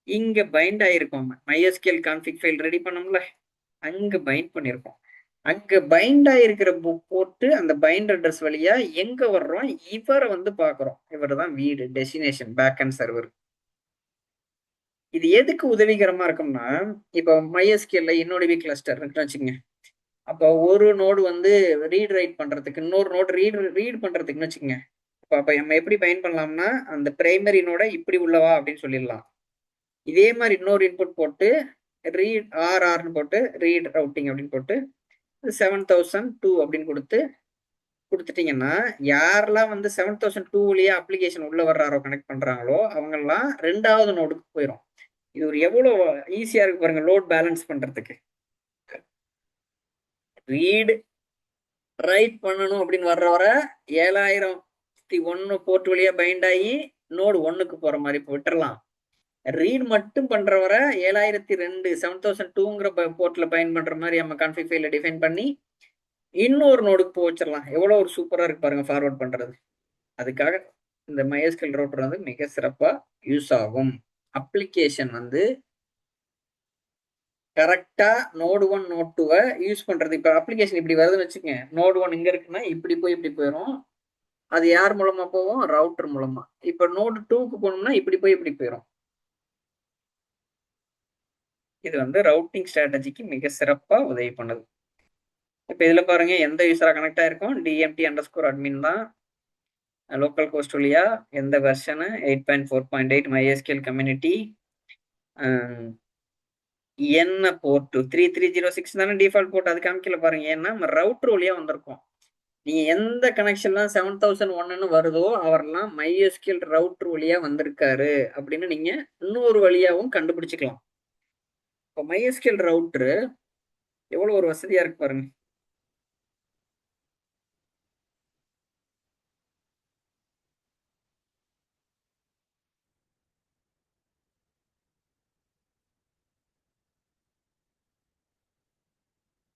இங்க பைண்ட் ஆயிருக்கும். MySQL கான்ஃபிக் ஃபைல் ரெடி பண்ணோம்ல, அங்க பைண்ட் பண்ணிருக்கோம். அங்க பைண்ட் ஆயிருக்கிற போட்டு அந்த பைண்ட் அட்ரஸ் வழியா எங்க வர்றோம், இவரை வந்து பாக்குறோம். இவர் தான் வீடு டெஸ்டினேஷன் பேக் அண்ட் சர்வர். இது எதுக்கு உதவிகரமா இருக்கும்னா, இப்போ MySQL இன்னோடிபி கிளஸ்டர் இருக்குன்னு வச்சுக்கோங்க. அப்போ ஒரு நோடு வந்து ரீட் ரைட் பண்றதுக்கு, இன்னொரு நோடு ரீட் பண்றதுக்குன்னு வச்சுக்கோங்க. அப்ப நம்ம எப்படி பைண்ட் பண்ணலாம்னா, அந்த பிரைமரி நோட இப்படி உள்ளவா அப்படின்னு சொல்லிடலாம். இதே மாதிரி இன்னொரு இன்புட் போட்டு ரீட் ஆர்ஆர்னு போட்டு ரீட் ரவுட்டிங் அப்படின்னு போட்டு 7002 அப்படின்னு கொடுத்துட்டீங்கன்னா, யாரெல்லாம் வந்து 7002லயே அப்ளிகேஷன் உள்ள வர்றாரோ கனெக்ட் பண்றாங்களோ அவங்கெல்லாம் 2வது நோடுக்கு போயிடும். இது ஒரு எவ்வளவு ஈஸியா இருக்கு பாருங்க லோட் பேலன்ஸ் பண்றதுக்கு. ரீட் ரைட் பண்ணணும் அப்படின்னு வர 7001 போர்ட் வழியா பைண்ட் ஆகி நோடு 1க்கு போற மாதிரி விட்டுறலாம். ரீட் மட்டும் பண்றவரை 7002 7002ங்கிற போர்ட்ல பயன் பண்ற மாதிரி நம்ம கான்ஃபிக் ஃபைல டிஃபைன் பண்ணி இன்னொரு நோடுக்கு போய் வச்சிடலாம். எவ்வளவு ஒரு சூப்பரா இருக்கு பாருங்க ஃபார்வர்ட் பண்றது. அதுக்காக இந்த MySQL ரவுட்டர் வந்து மிக சிறப்பா யூஸ் ஆகும். அப்ளிகேஷன் வந்து கரெக்டா நோடு 1 நோடு 2 யூஸ் பண்றது. இப்ப அப்ளிகேஷன் இப்படி வருதுன்னு வச்சுக்கோங்க. நோடு 1 இங்க இருக்குன்னா இப்படி போய் இப்படி போயிடும். அது யார் மூலமா போவோம், ரவுட்டர் மூலமா. இப்ப நோடு 2க்கு போகணும்னா இப்படி போய் இப்படி போயிடும். இது வந்து ரவுட்டிங் ஸ்ட்ராட்டஜிக்கு மிக சிறப்பா உதவி பண்ணுது. இப்ப இதுல பாருங்க எந்த யூசரா கனெக்ட் ஆயிருக்கும், DMT_admin தான். லோக்கல் ஹோஸ்ட் வழியா எந்த வெர்ஷன் 8.4.8 MySQL கம்யூனிட்டி என்ன போர்ட் 3306 தானே டிஃபால்ட் போர்ட். அது காமிக்கல பாருங்க. ஏன்னா நம்ம ரவுட்டர் வழியா வந்திருக்கோம். நீங்க எந்த கனெக்ஷன்லாம் 7001ன்னு வருதோ அவரெல்லாம் MySQL ரவுட்டர் வழியா வந்திருக்காரு அப்படின்னு நீங்க இன்னொரு வழியாவும் கண்டுபிடிச்சுக்கலாம். இப்போ MySQL ரவுட்டர் எவ்வளவு ஒரு வசதியா இருக்கு பாருங்க.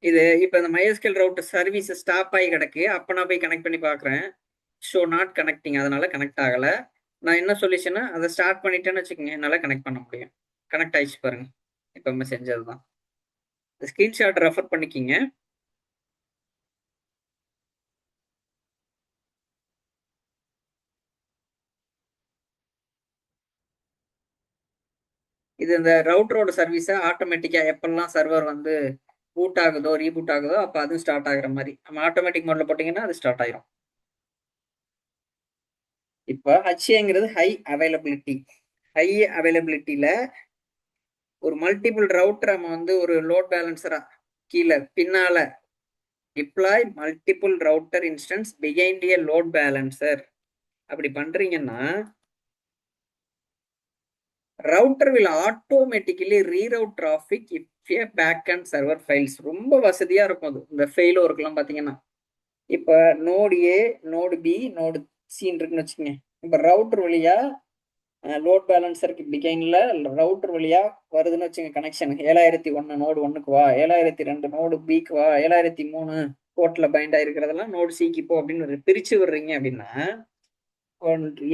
இது இப்ப இந்த MySQL ரவுட்டர் சர்வீஸ் ஸ்டாப் ஆகி கிடக்கு. அப்ப நான் போய் கனெக்ட் பண்ணி பாக்குறேன். ஷோ நாட் கனெக்டிங், அதனால கனெக்ட் ஆகல. நான் என்ன சொல்யூஷனா அதை ஸ்டார்ட் பண்ணிட்டேன்னு வச்சுக்கோங்க, என்னால கனெக்ட் பண்ண முடியும். கனெக்ட் ஆயிடுச்சு பாருங்க. இப்ப நம்ம செஞ்சதுதான். ஸ்கிரீன்ஷாட் ரெஃபர் பண்ணிக்கிங்க. இது இந்த ரவுட்டரோட சர்வீஸை ஆட்டோமேட்டிக்கா எப்பெல்லாம் சர்வர் வந்து பூட் ஆகுதோ ரீபூட் ஆகுதோ அப்ப அதுவும் ஸ்டார்ட் ஆகுற மாதிரி நம்ம ஆட்டோமேட்டிக் மோட்ல போட்டீங்கன்னா அது ஸ்டார்ட் ஆயிரும். இப்ப HAங்கிறது ஹை அவைலபிலிட்டி. ஹை அவைலபிலிட்டியில ஒரு மல்டிபிள் ரவுட்டர் நம்ம வந்து ஒரு லோட் பேலன்சரா கீழே பின்னால deploy multiple router instance behind a load balancer அப்படி பண்றீங்கன்னா router will automatically reroute traffic if a backend server fails. ரொம்ப வசதியா இருக்கும் அது. இந்த ஃபெயில் ஒர்க்லாம் பாத்தீங்கன்னா இப்ப நோடு ஏ நோடு பி நோடு சின்னு இருக்குன்னு வச்சுக்கோங்க. இப்ப ரவுட்டர் வழியா லோட் பேலன்சருக்கு பிகைன்ல ரவுட்டர் வழியா வருதுன்னு வச்சுங்க. கனெக்ஷன் 7001 நோடு 1க்கு வா, 7002 நோடு பிக்கு வா, 7003 போர்ட்ல பைண்ட் ஆயிருக்கிறதெல்லாம் நோடு சிக்கு போ அப்படின்னு பிரிச்சு விடுறீங்க அப்படின்னா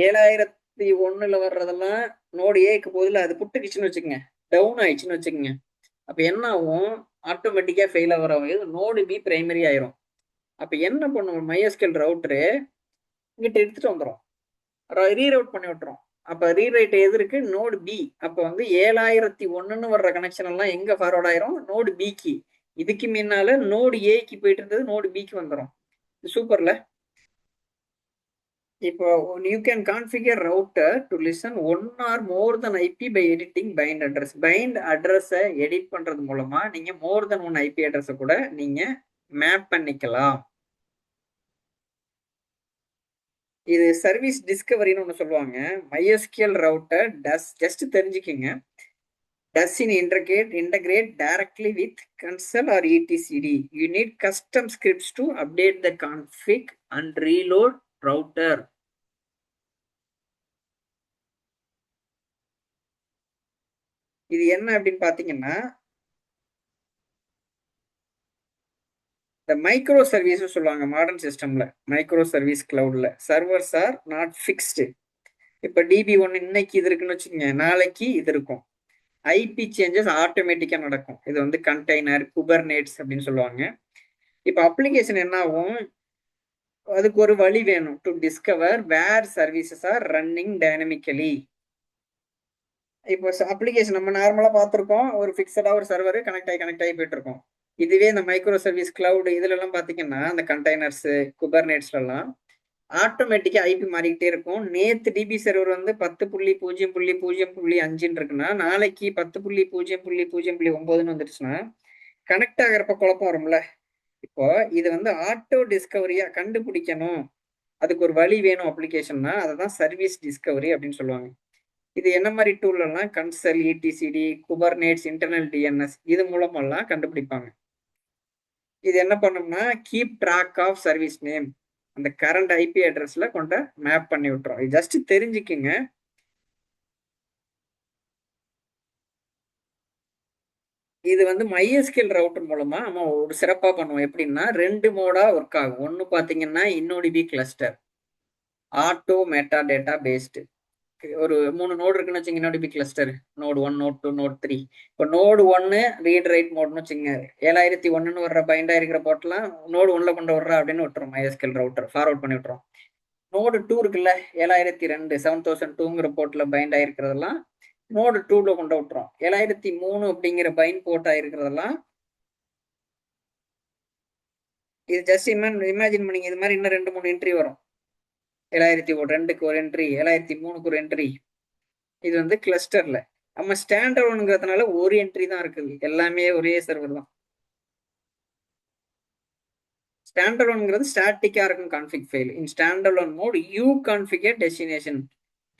7001ல வர்றதெல்லாம் நோடு ஏக்கு போதில் அது புட்டுக்குச்சுன்னு வச்சுக்கோங்க, டவுன் ஆயிடுச்சுன்னு வச்சுக்கோங்க. அப்ப என்ன ஆகும், ஆட்டோமேட்டிக்கா ஃபெயில் ஆகிற நோடு பி பிரைமரி ஆயிரும். அப்ப என்ன பண்ணுவோம், MySQL ரவுட்டரு இங்கிட்ட எடுத்துட்டு வந்துடும், ரீரவுட் பண்ணி விட்டுரும். அப்ப ரீரைட் எது இருக்கு, நோடு பி. அப்ப வந்து 7001ன்னு வர்ற கனெக்ஷன் எல்லாம் எங்க ஃபார்வர்ட் ஆயிரும், நோடு பிக்கு. இதுக்கு முன்னால நோடு ஏக்கு போயிட்டு இருந்தது நோடு பிக்கு வந்துடும். சூப்பர்ல. இப்போ you can configure router to listen one or more than IP by editing bind address. bind address edit பண்றது மூலமா நீங்க more than one IP address கூட நீங்க மேப் பண்ணிக்கலாம். இது சர்வீஸ் டிஸ்கவரின்னு ஒன்று சொல்லுவாங்க. MySQL ரவுட்டர் ஜஸ்ட் தெரிஞ்சுக்கிங்க, Does in integrate directly with console or etcd. You need custom scripts to update the config and reload router. இது என்ன அப்படின்னு பாத்தீங்கன்னா, இந்த மைக்ரோ சர்வீஸ் சொல்லுவாங்க மாடர்ன் சிஸ்டம்ல. மைக்ரோ சர்வீஸ் கிளவுட்ல சர்வர்ஸ் ஆர் நாட் ஃபிக்ஸ்டு. இப்ப DB1 இன்னைக்கு இது இருக்குன்னு வச்சுக்கோங்க, நாளைக்கு இது இருக்கும். ஐபி சேஞ்சஸ் ஆட்டோமேட்டிக்கா நடக்கும். இது வந்து கண்டெய்னர் குபர்னேட்ஸ் அப்படின்னு சொல்லுவாங்க. இப்ப அப்ளிகேஷன் என்ன ஆகும், அதுக்கு ஒரு வழி வேணும். To discover where services are running dynamically. இப்போ அப்ளிகேஷன் நம்ம நார்மலா பார்த்துருக்கோம், ஒரு ஃபிக்ஸடா ஒரு சர்வர் கனெக்ட் ஆகி போயிட்டு இருக்கோம். இதுவே இந்த மைக்ரோ சர்வீஸ் கிளவுட் இதுல எல்லாம் பாத்தீங்கன்னா, அந்த கண்டெய்னர்ஸ் குபர்னேட்ஸ்ல எல்லாம் ஆட்டோமேட்டிக்கா ஐபி மாறிக்கிட்டே இருக்கும். நேத்து டிபி சர்வர் வந்து 10.0.0.5 இருக்குன்னா, நாளைக்கு 10.0.0.9 வந்துருச்சுன்னா கனெக்ட் ஆகிறப்ப குழப்பம் வரும்ல. இப்போ இது வந்து ஆட்டோ டிஸ்கவரியா கண்டுபிடிக்கணும், அதுக்கு ஒரு வழி வேணும் அப்ளிகேஷன்னா, அததான் சர்வீஸ் டிஸ்கவரி அப்படின்னு சொல்லுவாங்க. இது என்ன மாதிரி டூல் எல்லாம் Consul, etcd, Kubernetes, internal DNS இது மூலமெல்லாம் கண்டுபிடிப்பாங்க. இது என்ன பண்ணும்னா, keep track of service name, அந்த கரண்ட் ஐபி அட்ரஸ்ல கொண்டு மேப் பண்ணி விட்டுரும். இது ஜஸ்ட் தெரிஞ்சுக்குங்க. இது வந்து MySQL ரவுட்டர் மூலமா நம்ம ஒரு சிறப்பா பண்ணுவோம். எப்படின்னா 2 மோடா ஒர்க் ஆகும். ஒன்னு பாத்தீங்கன்னா InnoDB cluster, auto meta data based. ஒரு 3 நோடு இருக்குன்னு வச்சுங்க, InnoDB cluster. Node 1, node 2, node 3. இப்போ நோடு 1 ரீட் ரைட் மோட்னு வச்சுங்க, 7001 வர்ற பைண்ட் ஆயிருக்கிற போர்ட்லாம் நோடு 1ல கொண்டு வர்றா அப்படின்னு விட்டுரும். MySQL ரவுட்டர் ஃபார்வர்ட் பண்ணி விட்டுரும். நோடு 2 இருக்குல்ல, 7002 7002ங்கிற போர்ட்ல பைண்ட் ஆயிருக்கிறதெல்லாம் நோடு 2ல கொண்டு விட்டுரும். 7003 அப்படிங்கிற பைண்ட் போர்ட் ஆயிருக்கிறதெல்லாம், இது ஜஸ்ட் இமேஜின் பண்ணிங்க. இது மாதிரி இன்னும் 2-3 என்ட்ரி வரும். 7002க்கு ஒரு என்ட்ரி, 7003க்கு ஒரு என்ட்ரி. இது வந்து கிளஸ்டர்ல. நம்ம ஸ்டாண்டர்ட்ங்கிறதுனால ஒரு என்ட்ரி தான் இருக்குது, எல்லாமே ஒரே சர்வர் தான். ஸ்டாண்டர்ட்ங்கிறது ஸ்டாட்டிக்கா இருக்கும் config file. In standard mode you configure destination,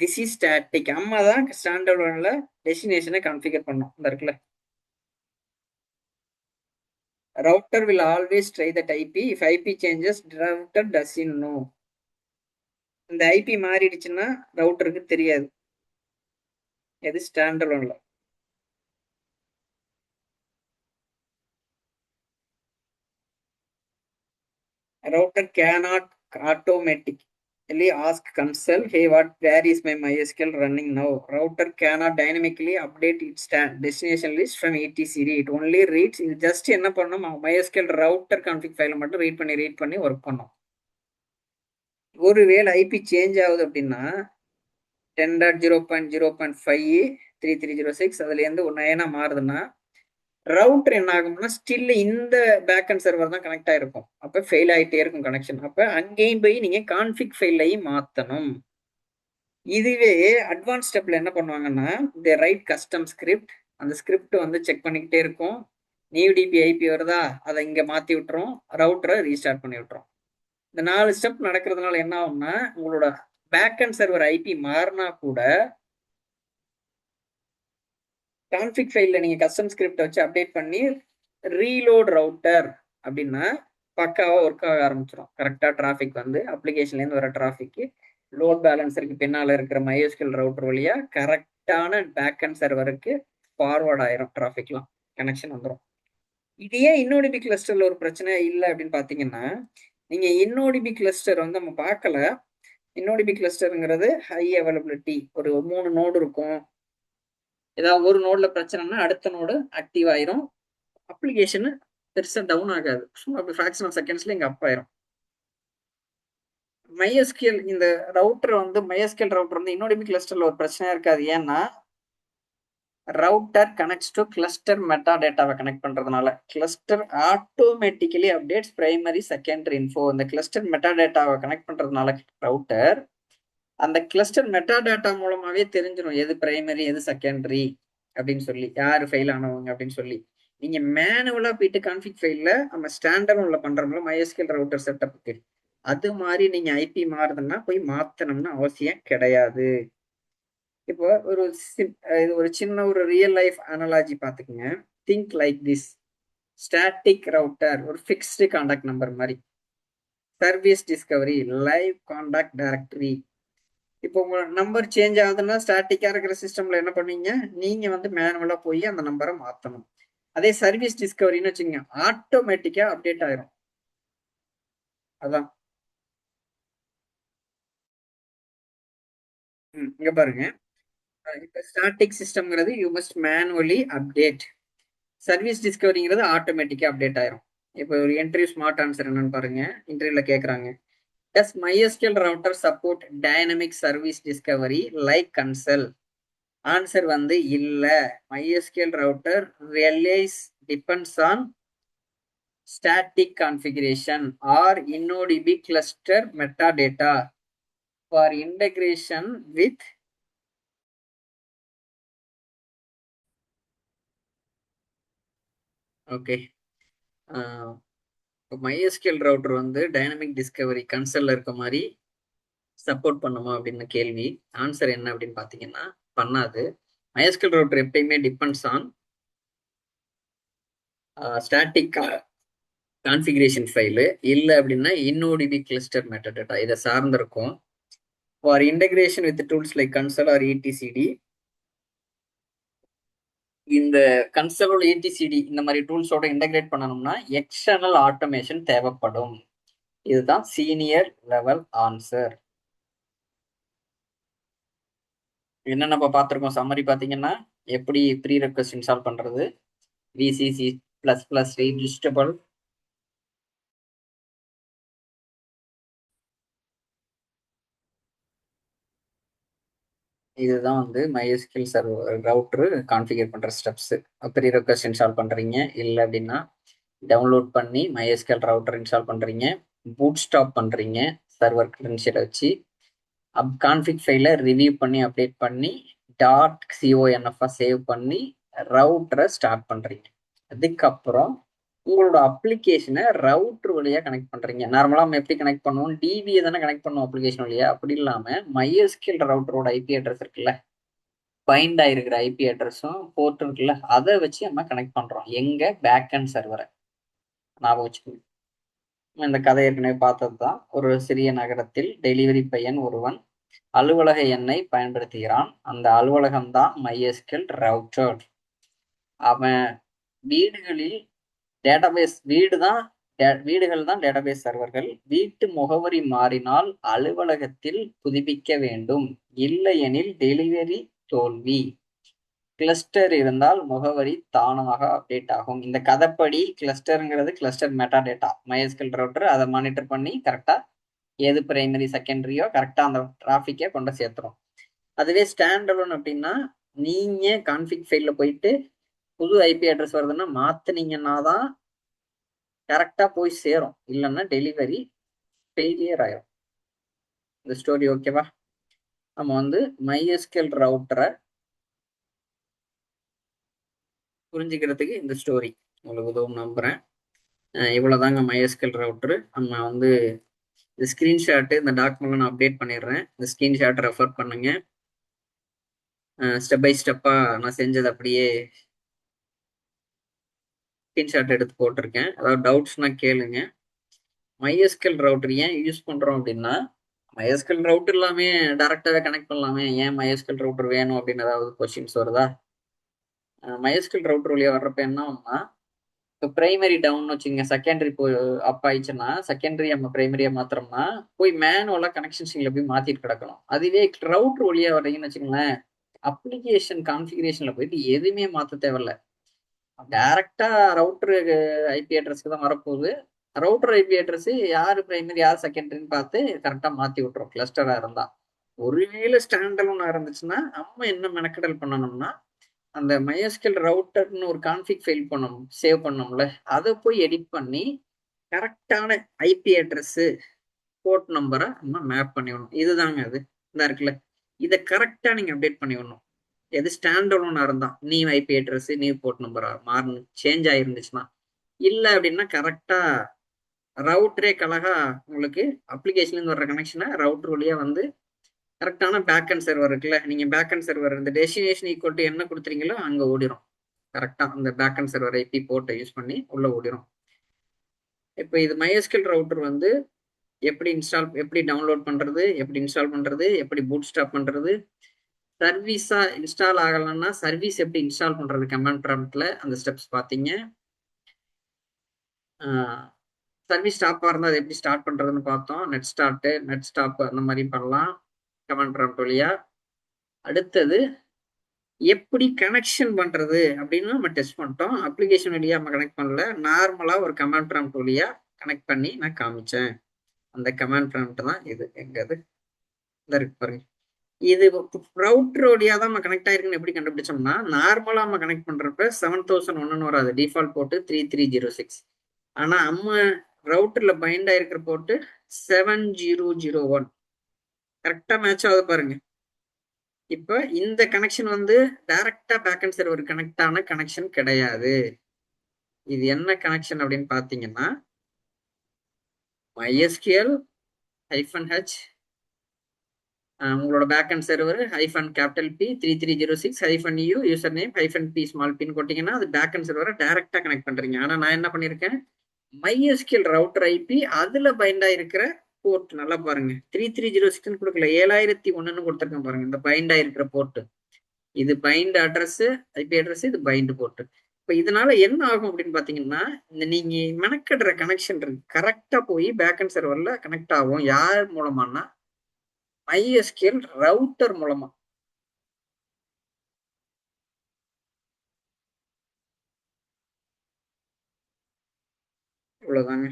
this is static. நம்ம தான் ஸ்டாண்டர்ட்ல டெஸ்டினேஷனை கான்ஃபிகர் பண்ணோம். இந்த இருக்குல்ல, router will always try that IP. If IP changes, router doesn't know. இந்த ஐபி மாறிடுச்சுன்னா ரவுட்டருக்கு தெரியாது. இது ஸ்டாண்டர்ட்ல. Router cannot automatically ask console, hey, where is my MySQL running now? Router cannot dynamically update its destination list from etcd. It only reads. இது just என்ன பண்ணும், MySQL router config ஃபைலை மட்டும் read பண்ணி ஒர்க் பண்ணும். ஒருவேளை ஐபி சேஞ்ச் ஆகுது அப்படின்னா 10.0.0.5 அதுல இருந்து 9 மாறுதுன்னா ரவுட்டர் என்ன ஆகும்னா ஸ்டில் இந்த பேக்அண்ட் சர்வர் தான் கனெக்ட் ஆயிருக்கும். அப்ப ஃபெயில் ஆயிட்டே இருக்கும் கனெக்ஷன். அப்ப அங்கேயும் போய் நீங்க கான்ஃபிக் ஃபைலையும் மாத்தணும். இதுவே அட்வான்ஸ் ஸ்டெப்ல என்ன பண்ணுவாங்கன்னா, இந்த ரைட் கஸ்டம் ஸ்கிரிப்ட், அந்த ஸ்கிரிப்ட் வந்து செக் பண்ணிக்கிட்டே இருக்கும். நியூ டிபி ஐபி வருதா, அதை இங்க மாத்தி விட்டுரும், ரவுட்டரை ரீஸ்டார்ட் பண்ணி விட்டுரும். இந்த 4 ஸ்டெப் நடக்கிறதுனால என்ன ஆகும்னா, உங்களோட பேக்அண்ட் சர்வர் ஐபி மாறினா கூட கான்ஃபிக் ஃபைல்ல நீங்க கஸ்டம் ஸ்கிரிப்ட் வச்சு அப்டேட் பண்ணி ரீலோட் ரவுட்டர் அப்படின்னா பக்காவா ஒர்க் ஆக ஆரம்பிச்சிடும். கரெக்டா டிராஃபிக் வந்து அப்ளிகேஷன்ல இருந்து வர டிராஃபிக் லோட் பேலன்ஸருக்கு பின்னால இருக்கிற MySQL ரவுட்டர் வழியா கரெக்டான பேக் அண்ட் சர்வருக்கு ஃபார்வர்ட் ஆயிரும். டிராஃபிக்லாம் கனெக்ஷன் வந்துடும். இது ஏன் InnoDB கிளஸ்டர்ல ஒரு பிரச்சனை இல்லை அப்படின்னு பாத்தீங்கன்னா, நீங்க InnoDB கிளஸ்டர் வந்து நம்ம பார்க்கல. InnoDB கிளஸ்டருங்கிறது ஹை அவைலபிலிட்டி. ஒரு 3 நோடு இருக்கும். ஏதாவது ஒரு நோட்ல பிரச்சனைனா அடுத்த நோடு ஆக்டிவ் ஆயிரும். அப்ளிகேஷன் பெருசா டவுன் ஆகாது. சும்மா அப்படி ஃபிராக்ஷன் ஆஃப் செகண்ட்ஸ்ல இங்க அப் ஆயிரும். MySQL இந்த ரவுட்டர் வந்து MySQL ரவுட்டர் வந்து InnoDB கிளஸ்டர்ல ஒரு பிரச்சனையா இருக்காது. ஏன்னா router connects to cluster meta டேட்டாவை கனெக்ட் பண்றதுனால cluster automatically updates primary secondary info. இந்த கிளஸ்டர் மெட்டா டேட்டாவை கனெக்ட் பண்றதுனால ரவுட்டர் அந்த கிளஸ்டர் மெட்டா டேட்டா மூலமாவே தெரிஞ்சிடும் எது பிரைமரி எது செகண்டரி அப்படின்னு சொல்லி, யாரு ஃபெயில் ஆனவங்க அப்படின்னு சொல்லி. நீங்க மேனுவலா போயிட்டு கான்ஃபிக் ஃபைல்ல நம்ம ஸ்டாண்டர்ட்ல பண்றோம்ல MySQL ரவுட்டர் செட்டப்புக்கு, அது மாதிரி நீங்க ஐபி மாறுதுன்னா போய் மாத்தணும்னு அவசியம் கிடையாது. இப்போ இது ஒரு சின்ன ஒரு ரியல் லைஃப் அனாலஜி பார்த்துக்குங்க. Think like this. Static router ஒரு ஃபிக்ஸ்டு கான்டாக்ட் நம்பர் மாதிரி. Service Discovery live contact directory. இப்போ உங்க நம்பர் சேஞ்ச் ஆகுதுன்னா ஸ்டாட்டிக்கா இருக்கிற சிஸ்டம்ல என்ன பண்ணுவீங்க, நீங்க வந்து மேனுவலா போய் அந்த நம்பரை மாத்தணும். அதே சர்வீஸ் டிஸ்கவரின்னு வச்சுங்க, ஆட்டோமேட்டிக்கா அப்டேட் ஆயிரும். அதான் இங்க பாருங்க. இப்ப ஸ்டாட்டிக் சிஸ்டம்ங்கிறது you must manually update. Service டிஸ்கவரிங்கிறது ஆட்டோமேட்டிக்கா அப்டேட் ஆயிரும். இப்போ ஒரு இன்டர்வியூ ஸ்மார்ட் ஆன்சர் என்னன்னு பாருங்க. இன்டர்வியூல கேக்குறாங்க, does MySQL router support dynamic service discovery like Consul? Answer வந்து இல்ல. MySQL router relies depends on static configuration or InnoDB cluster metadata for integration with. Okay. MySQL router வந்து டைனமிக் டிஸ்கவரி கன்சல்ல இருக்க மாதிரி support பண்ணுமா அப்படின்னு கேள்வி. ஆன்சர் என்ன அப்படின்னு பாத்தீங்கன்னா பண்ணாது. MySQL router எப்பயுமே depends on static configuration file, இல்லை அப்படின்னா இன்னோடிபி கிளஸ்டர் மெட்டடேட்டா இதை சார்ந்திருக்கும். For integration with tools like Consul or etcd, இந்த கன்சலோட இடிசிடி இந்த மாதிரி டூல்ஸோட இன்டகிரேட் பண்ணணும்னா எக்ஸ்டர்னல் ஆட்டோமேஷன் தேவைப்படும். இதுதான் சீனியர் லெவல் ஆன்சர். என்ன நம்ம பார்த்துருக்கோம் சம்மரி பார்த்தீங்கன்னா, எப்படி ப்ரீ ரெக்வஸ்ட் இன்ஸ்டால் பண்றது, விசிசி பிளஸ் பிளஸ் ரிஜிஸ்டபிள், இதுதான் வந்து MySQL சர்வர் ரவுட்டர் கான்ஃபிகர் பண்ற ஸ்டெப்ஸ். ப்ரீ ரெக்வஸ்ட் இன்ஸ்டால் பண்றீங்க, இல்லை அப்படின்னா டவுன்லோட் பண்ணி MySQL ரவுட்டர் இன்ஸ்டால் பண்றீங்க, பூட் ஸ்டாப் பண்றீங்க சர்வர் கிரெடென்ஷியலை வச்சு, கான்ஃபிக் ஃபைலை ரிவ்யூ பண்ணி அப்டேட் பண்ணி .conf சேவ் பண்ணி ரவுட்டரை ஸ்டார்ட் பண்றீங்க. அதுக்கப்புறம் உங்களோட அப்ளிகேஷனை ரவுட்டர் வழியா கனெக்ட் பண்றீங்க. நார்மலா நம்ம எப்படி கனெக்ட் பண்ணுவோம், டிவியை தானே கனெக்ட் பண்ணுவோம் அப்ளிகேஷன் வழியா. அப்படி இல்லாம MySQL ரவுட்டரோட ஐபி அட்ரஸ் இருக்குல்ல, பைண்ட் ஆயிருக்கிற ஐபி அட்ரஸும் போர்ட் இருக்குல்ல, அதை வச்சு நம்ம கனெக்ட் பண்றோம் எங்க பேக் அண்ட் சர்வரை. ஞாபகம் வச்சுக்கோங்க. இந்த கதை ஏற்கனவே பார்த்தது தான். ஒரு சிறிய நகரத்தில் டெலிவரி பையன் ஒருவன் அலுவலக எண்ணை பயன்படுத்துகிறான். அந்த அலுவலகம் தான் MySQL ரவுட்டர். அவன் வீடுகளில் டேட்டாபேஸ் வீடுகள் தான் டேட்டாபேஸ் சர்வர்கள். வீட்டு முகவரி மாறினால் அலுவலகத்தில் புதுப்பிக்க வேண்டும், இல்லையெனில் டெலிவரி தோல்வி. கிளஸ்டர் இருந்தால் முகவரி தானாக அப்டேட் ஆகும். இந்த கதைப்படி கிளஸ்டருங்கிறது cluster meta data. MySQL router அதை மானிட்டர் பண்ணி கரெக்டா எது பிரைமரி செகண்டரியோ கரெக்டா அந்த டிராஃபிக்கை கொண்டு சேர்த்துரும். அதுவே ஸ்டாண்ட் அலோன் அப்படின்னா, நீங்க கான்ஃபிக் ஃபைல்ல போயிட்டு புது ஐபி அட்ரஸ் வருதுன்னா மாத்தினீங்கன்னா தான் கரெக்டா போய் சேரும், இல்லைன்னா டெலிவரி ஃபெயிலியர் ஆயிரும். இந்த ஸ்டோரி ஓகேவா? நம்ம வந்து MySQL ரவுட்டரை புரிஞ்சுக்கிறதுக்கு இந்த ஸ்டோரி உங்களுக்கு உதவும் நம்புறேன். இவ்வளவுதாங்க MySQL ரவுட்டர். நம்ம வந்து இந்த ஸ்கிரீன்ஷாட்டு இந்த டாக்குமெண்ட்ல நான் அப்டேட் பண்ணிடுறேன். இந்த ஸ்கிரீன்ஷாட் ரெஃபர் பண்ணுங்க. ஸ்டெப் பை ஸ்டெப்பா நான் செஞ்சது அப்படியே ஸ்கிரீன்ஷாட் எடுத்து போட்டிருக்கேன். அதாவது டவுட்ஸ்னா கேளுங்க. MySQL ரவுட்டர் ஏன் யூஸ் பண்றோம் அப்படின்னா, MySQL ரவுட்டர் எல்லாமே டைரக்டாவே கனெக்ட் பண்ணலாமே, ஏன் MySQL ரவுட்டர் வேணும் அப்படின்னு ஏதாவது கொஸ்டின்ஸ் வருதா? MySQL ரவுட்டர் வழியா வர்றப்ப என்ன ஆகும்னா, இப்போ பிரைமரி டவுன் வச்சுங்க, செகண்டரி இப்போ அப் ஆயிடுச்சுன்னா செகண்டரி நம்ம பிரைமரியா மாத்திரம்னா போய் மேனுவலா கனெக்ஷன்ஸ்ல போய் மாத்திட்டு கிடக்கணும். அதுவே ரவுட்டர் வழியா வர்றீங்கன்னு வச்சுங்களேன், அப்ளிகேஷன் கான்ஃபிகரேஷன்ல போயிட்டு எதுவுமே மாத்த தேவையில்ல. டைரக்டா ரவுட்டர் ஐபி அட்ரஸ்க்கு தான் வரப்போகுது. ரவுட்டர் ஐபி அட்ரஸ் யாரு பிரைமரி யார் செகண்டரின்னு பார்த்து கரெக்டா மாத்தி விட்டுரும். கிளஸ்டரா இருந்தா. ஒருவேளை ஸ்டாண்ட் அலோனா இருந்துச்சுன்னா நம்ம என்ன மெனக்கெடல் பண்ணணும்னா, அந்த MySQL ரவுட்டர்னு ஒரு கான்ஃபிக் ஃபைல் பண்ணணும், சேவ் பண்ணோம்ல, அதை போய் எடிட் பண்ணி கரெக்டான ஐபி அட்ரஸ் போர்ட் நம்பரை நம்ம மேப் பண்ணி விடணும். இதுதாங்க அது இந்த இருக்குல்ல, இதை கரெக்டா நீங்க அப்டேட் பண்ணி விடணும். எது ஸ்டாண்ட் அலோனா இருந்தா, நீ ஐபி அட்ரஸ் நீ போர்ட் நம்பரா மாறணும் சேஞ்ச் ஆயிருந்துச்சுன்னா. இல்லை அப்படின்னா கரெக்டா ரவுட்டரே கழகா உங்களுக்கு அப்ளிகேஷன்ல இருந்து வர்ற கனெக்ஷனை ரவுட்டர் வழியா வந்து கரெக்டான பேக் அண்ட் சர்வர் இருக்குல்ல, நீங்க பேக் அண்ட் சர்வர் இந்த டெஸ்டினேஷன் ஈக்குவல் டு என்ன கொடுத்துறீங்களோ அங்க ஓடிரும். கரெக்டா அந்த பேக் அண்ட் சர்வர் ஐபி போர்ட்டை யூஸ் பண்ணி உள்ள ஓடிரும். இப்போ இது MySQL ரவுட்டர் வந்து எப்படி டவுன்லோட் பண்றது, எப்படி இன்ஸ்டால் பண்றது, எப்படி பூட் ஸ்டாப் பண்றது, சர்வீஸா இன்ஸ்டால் ஆகலைன்னா சர்வீஸ் எப்படி இன்ஸ்டால் பண்றது கமாண்ட் ப்ராம்ப்ட்ல அந்த ஸ்டெப்ஸ் பார்த்தீங்க. சர்வீஸ் ஸ்டாப்பாக இருந்தால் அதை எப்படி ஸ்டார்ட் பண்ணுறதுன்னு பார்த்தோம். நெட் ஸ்டார்ட்டு, நெட் ஸ்டாப் அந்த மாதிரி பண்ணலாம் கமாண்ட் ப்ராம்ப்ட் வழியா. அடுத்தது எப்படி கனெக்ஷன் பண்ணுறது அப்படின்னு நம்ம டெஸ்ட் பண்ணிட்டோம். அப்ளிகேஷன் வழியாக நம்ம கனெக்ட் பண்ணல, நார்மலாக ஒரு கமாண்ட் ப்ராம்ப்ட் வழியாக கனெக்ட் பண்ணி நான் காமிச்சேன். அந்த கமாண்ட் ப்ராம்ப்ட் தான் இது. எங்கது இந்த இருக்கு பாருங்க. இது ரவுட்டர் வழியா தான் நம்ம கனெக்ட் ஆயிருக்குன்னு எப்படி கண்டுபிடிச்சோம்னா, நார்மலா நம்ம கனெக்ட் பண்றப்ப 7001 வராது, டிஃபால்ட் போட்டு 3306. ஆனா நம்ம ரவுட்டர்ல பைண்ட் ஆயிருக்கிற போட்டு 7001. கரெக்டா மேட்ச் ஆகுது பாருங்க. இப்ப இந்த கனெக்ஷன் வந்து டைரக்டா பேக்அண்ட் சர்வர் கனெக்ட் ஆன கனெக்ஷன் கிடையாது. இது என்ன கனெக்ஷன் அப்படின்னு பாத்தீங்கன்னா, MySQL -H உங்களோட backend server -P 3306 -u user name -p small பின் கொட்டிங்கன்னா அது பேக்அண்ட் சர்வரை டைரக்டா கனெக்ட் பண்றீங்க. ஆனா நான் என்ன பண்ணிருக்கேன், MySQL ரவுட்டர் ஐபி அதுல பைண்டா இருக்கிற போர்ட் நல்லா பாருங்க. 3306 கொடுக்கல, 7001 கொடுத்துருக்கேன் பாருங்க. இந்த பைண்டா இருக்கிற போர்ட் இது பைண்ட் அட்ரஸ், ஐபி அட்ரஸ், இது பைண்ட் போர்ட். இப்ப இதனால என்ன ஆகும் அப்படின்னு பாத்தீங்கன்னா, இந்த நீங்க மெனக்கடுற கனெக்ஷன் இருக்கு கரெக்டா போய் பேக்அண்ட் சர்வர்ல கனெக்ட் ஆகும். யார் மூலமானா MySQL ரவுட்டர் மூலமா. இவ்வளவுதாங்க.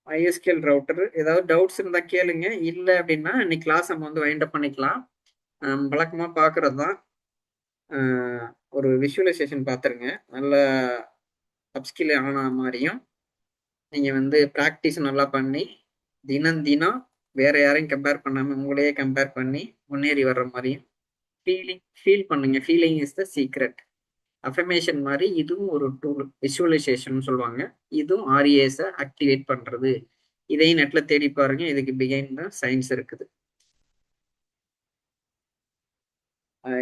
MySQL router. ஏதாவது டவுட்ஸ் இருந்தா கேளுங்க. இல்ல அப்படின்னா இன்னைக்கு கிளாஸ் நம்ம வந்து வைண்ட் அப் பண்ணிக்கலாம். வழக்கமா பாக்குறது தான். ஒரு விஷுவலைசேஷன் பார்த்துருங்க. நல்ல அப்ஸ்கில் ஆன மாதிரியும் நீங்க வந்து ப்ராக்டிஸ் நல்லா பண்ணி தினம் தினம் வேற யாரையும் கம்பேர் பண்ணாம உங்களையே கம்பேர் பண்ணி முன்னேறி வர்ற மாதிரியும் ஃபீல் பண்ணுங்க. Feeling is the secret. Affirmation மாதிரி இதுவும் ஒரு டூல், விஷுவலைசேஷன் சொல்லுவாங்க. இதுவும் ஆர்ஏஎஸ் ஆக்டிவேட் பண்றது. இதையும் நெட்ல தேடி பாருங்க. இதுக்கு பிகைன் தான் சயின்ஸ் இருக்குது.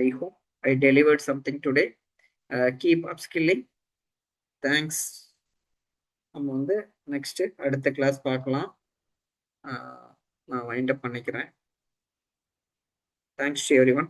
I hope I delivered something today. Keep up skilling. Thanks. நம்ம வந்து நெக்ஸ்ட் அடுத்த கிளாஸ் பார்க்கலாம். நான் வைண்ட் அப் பண்ணிக்கிறேன். Thanks to every one.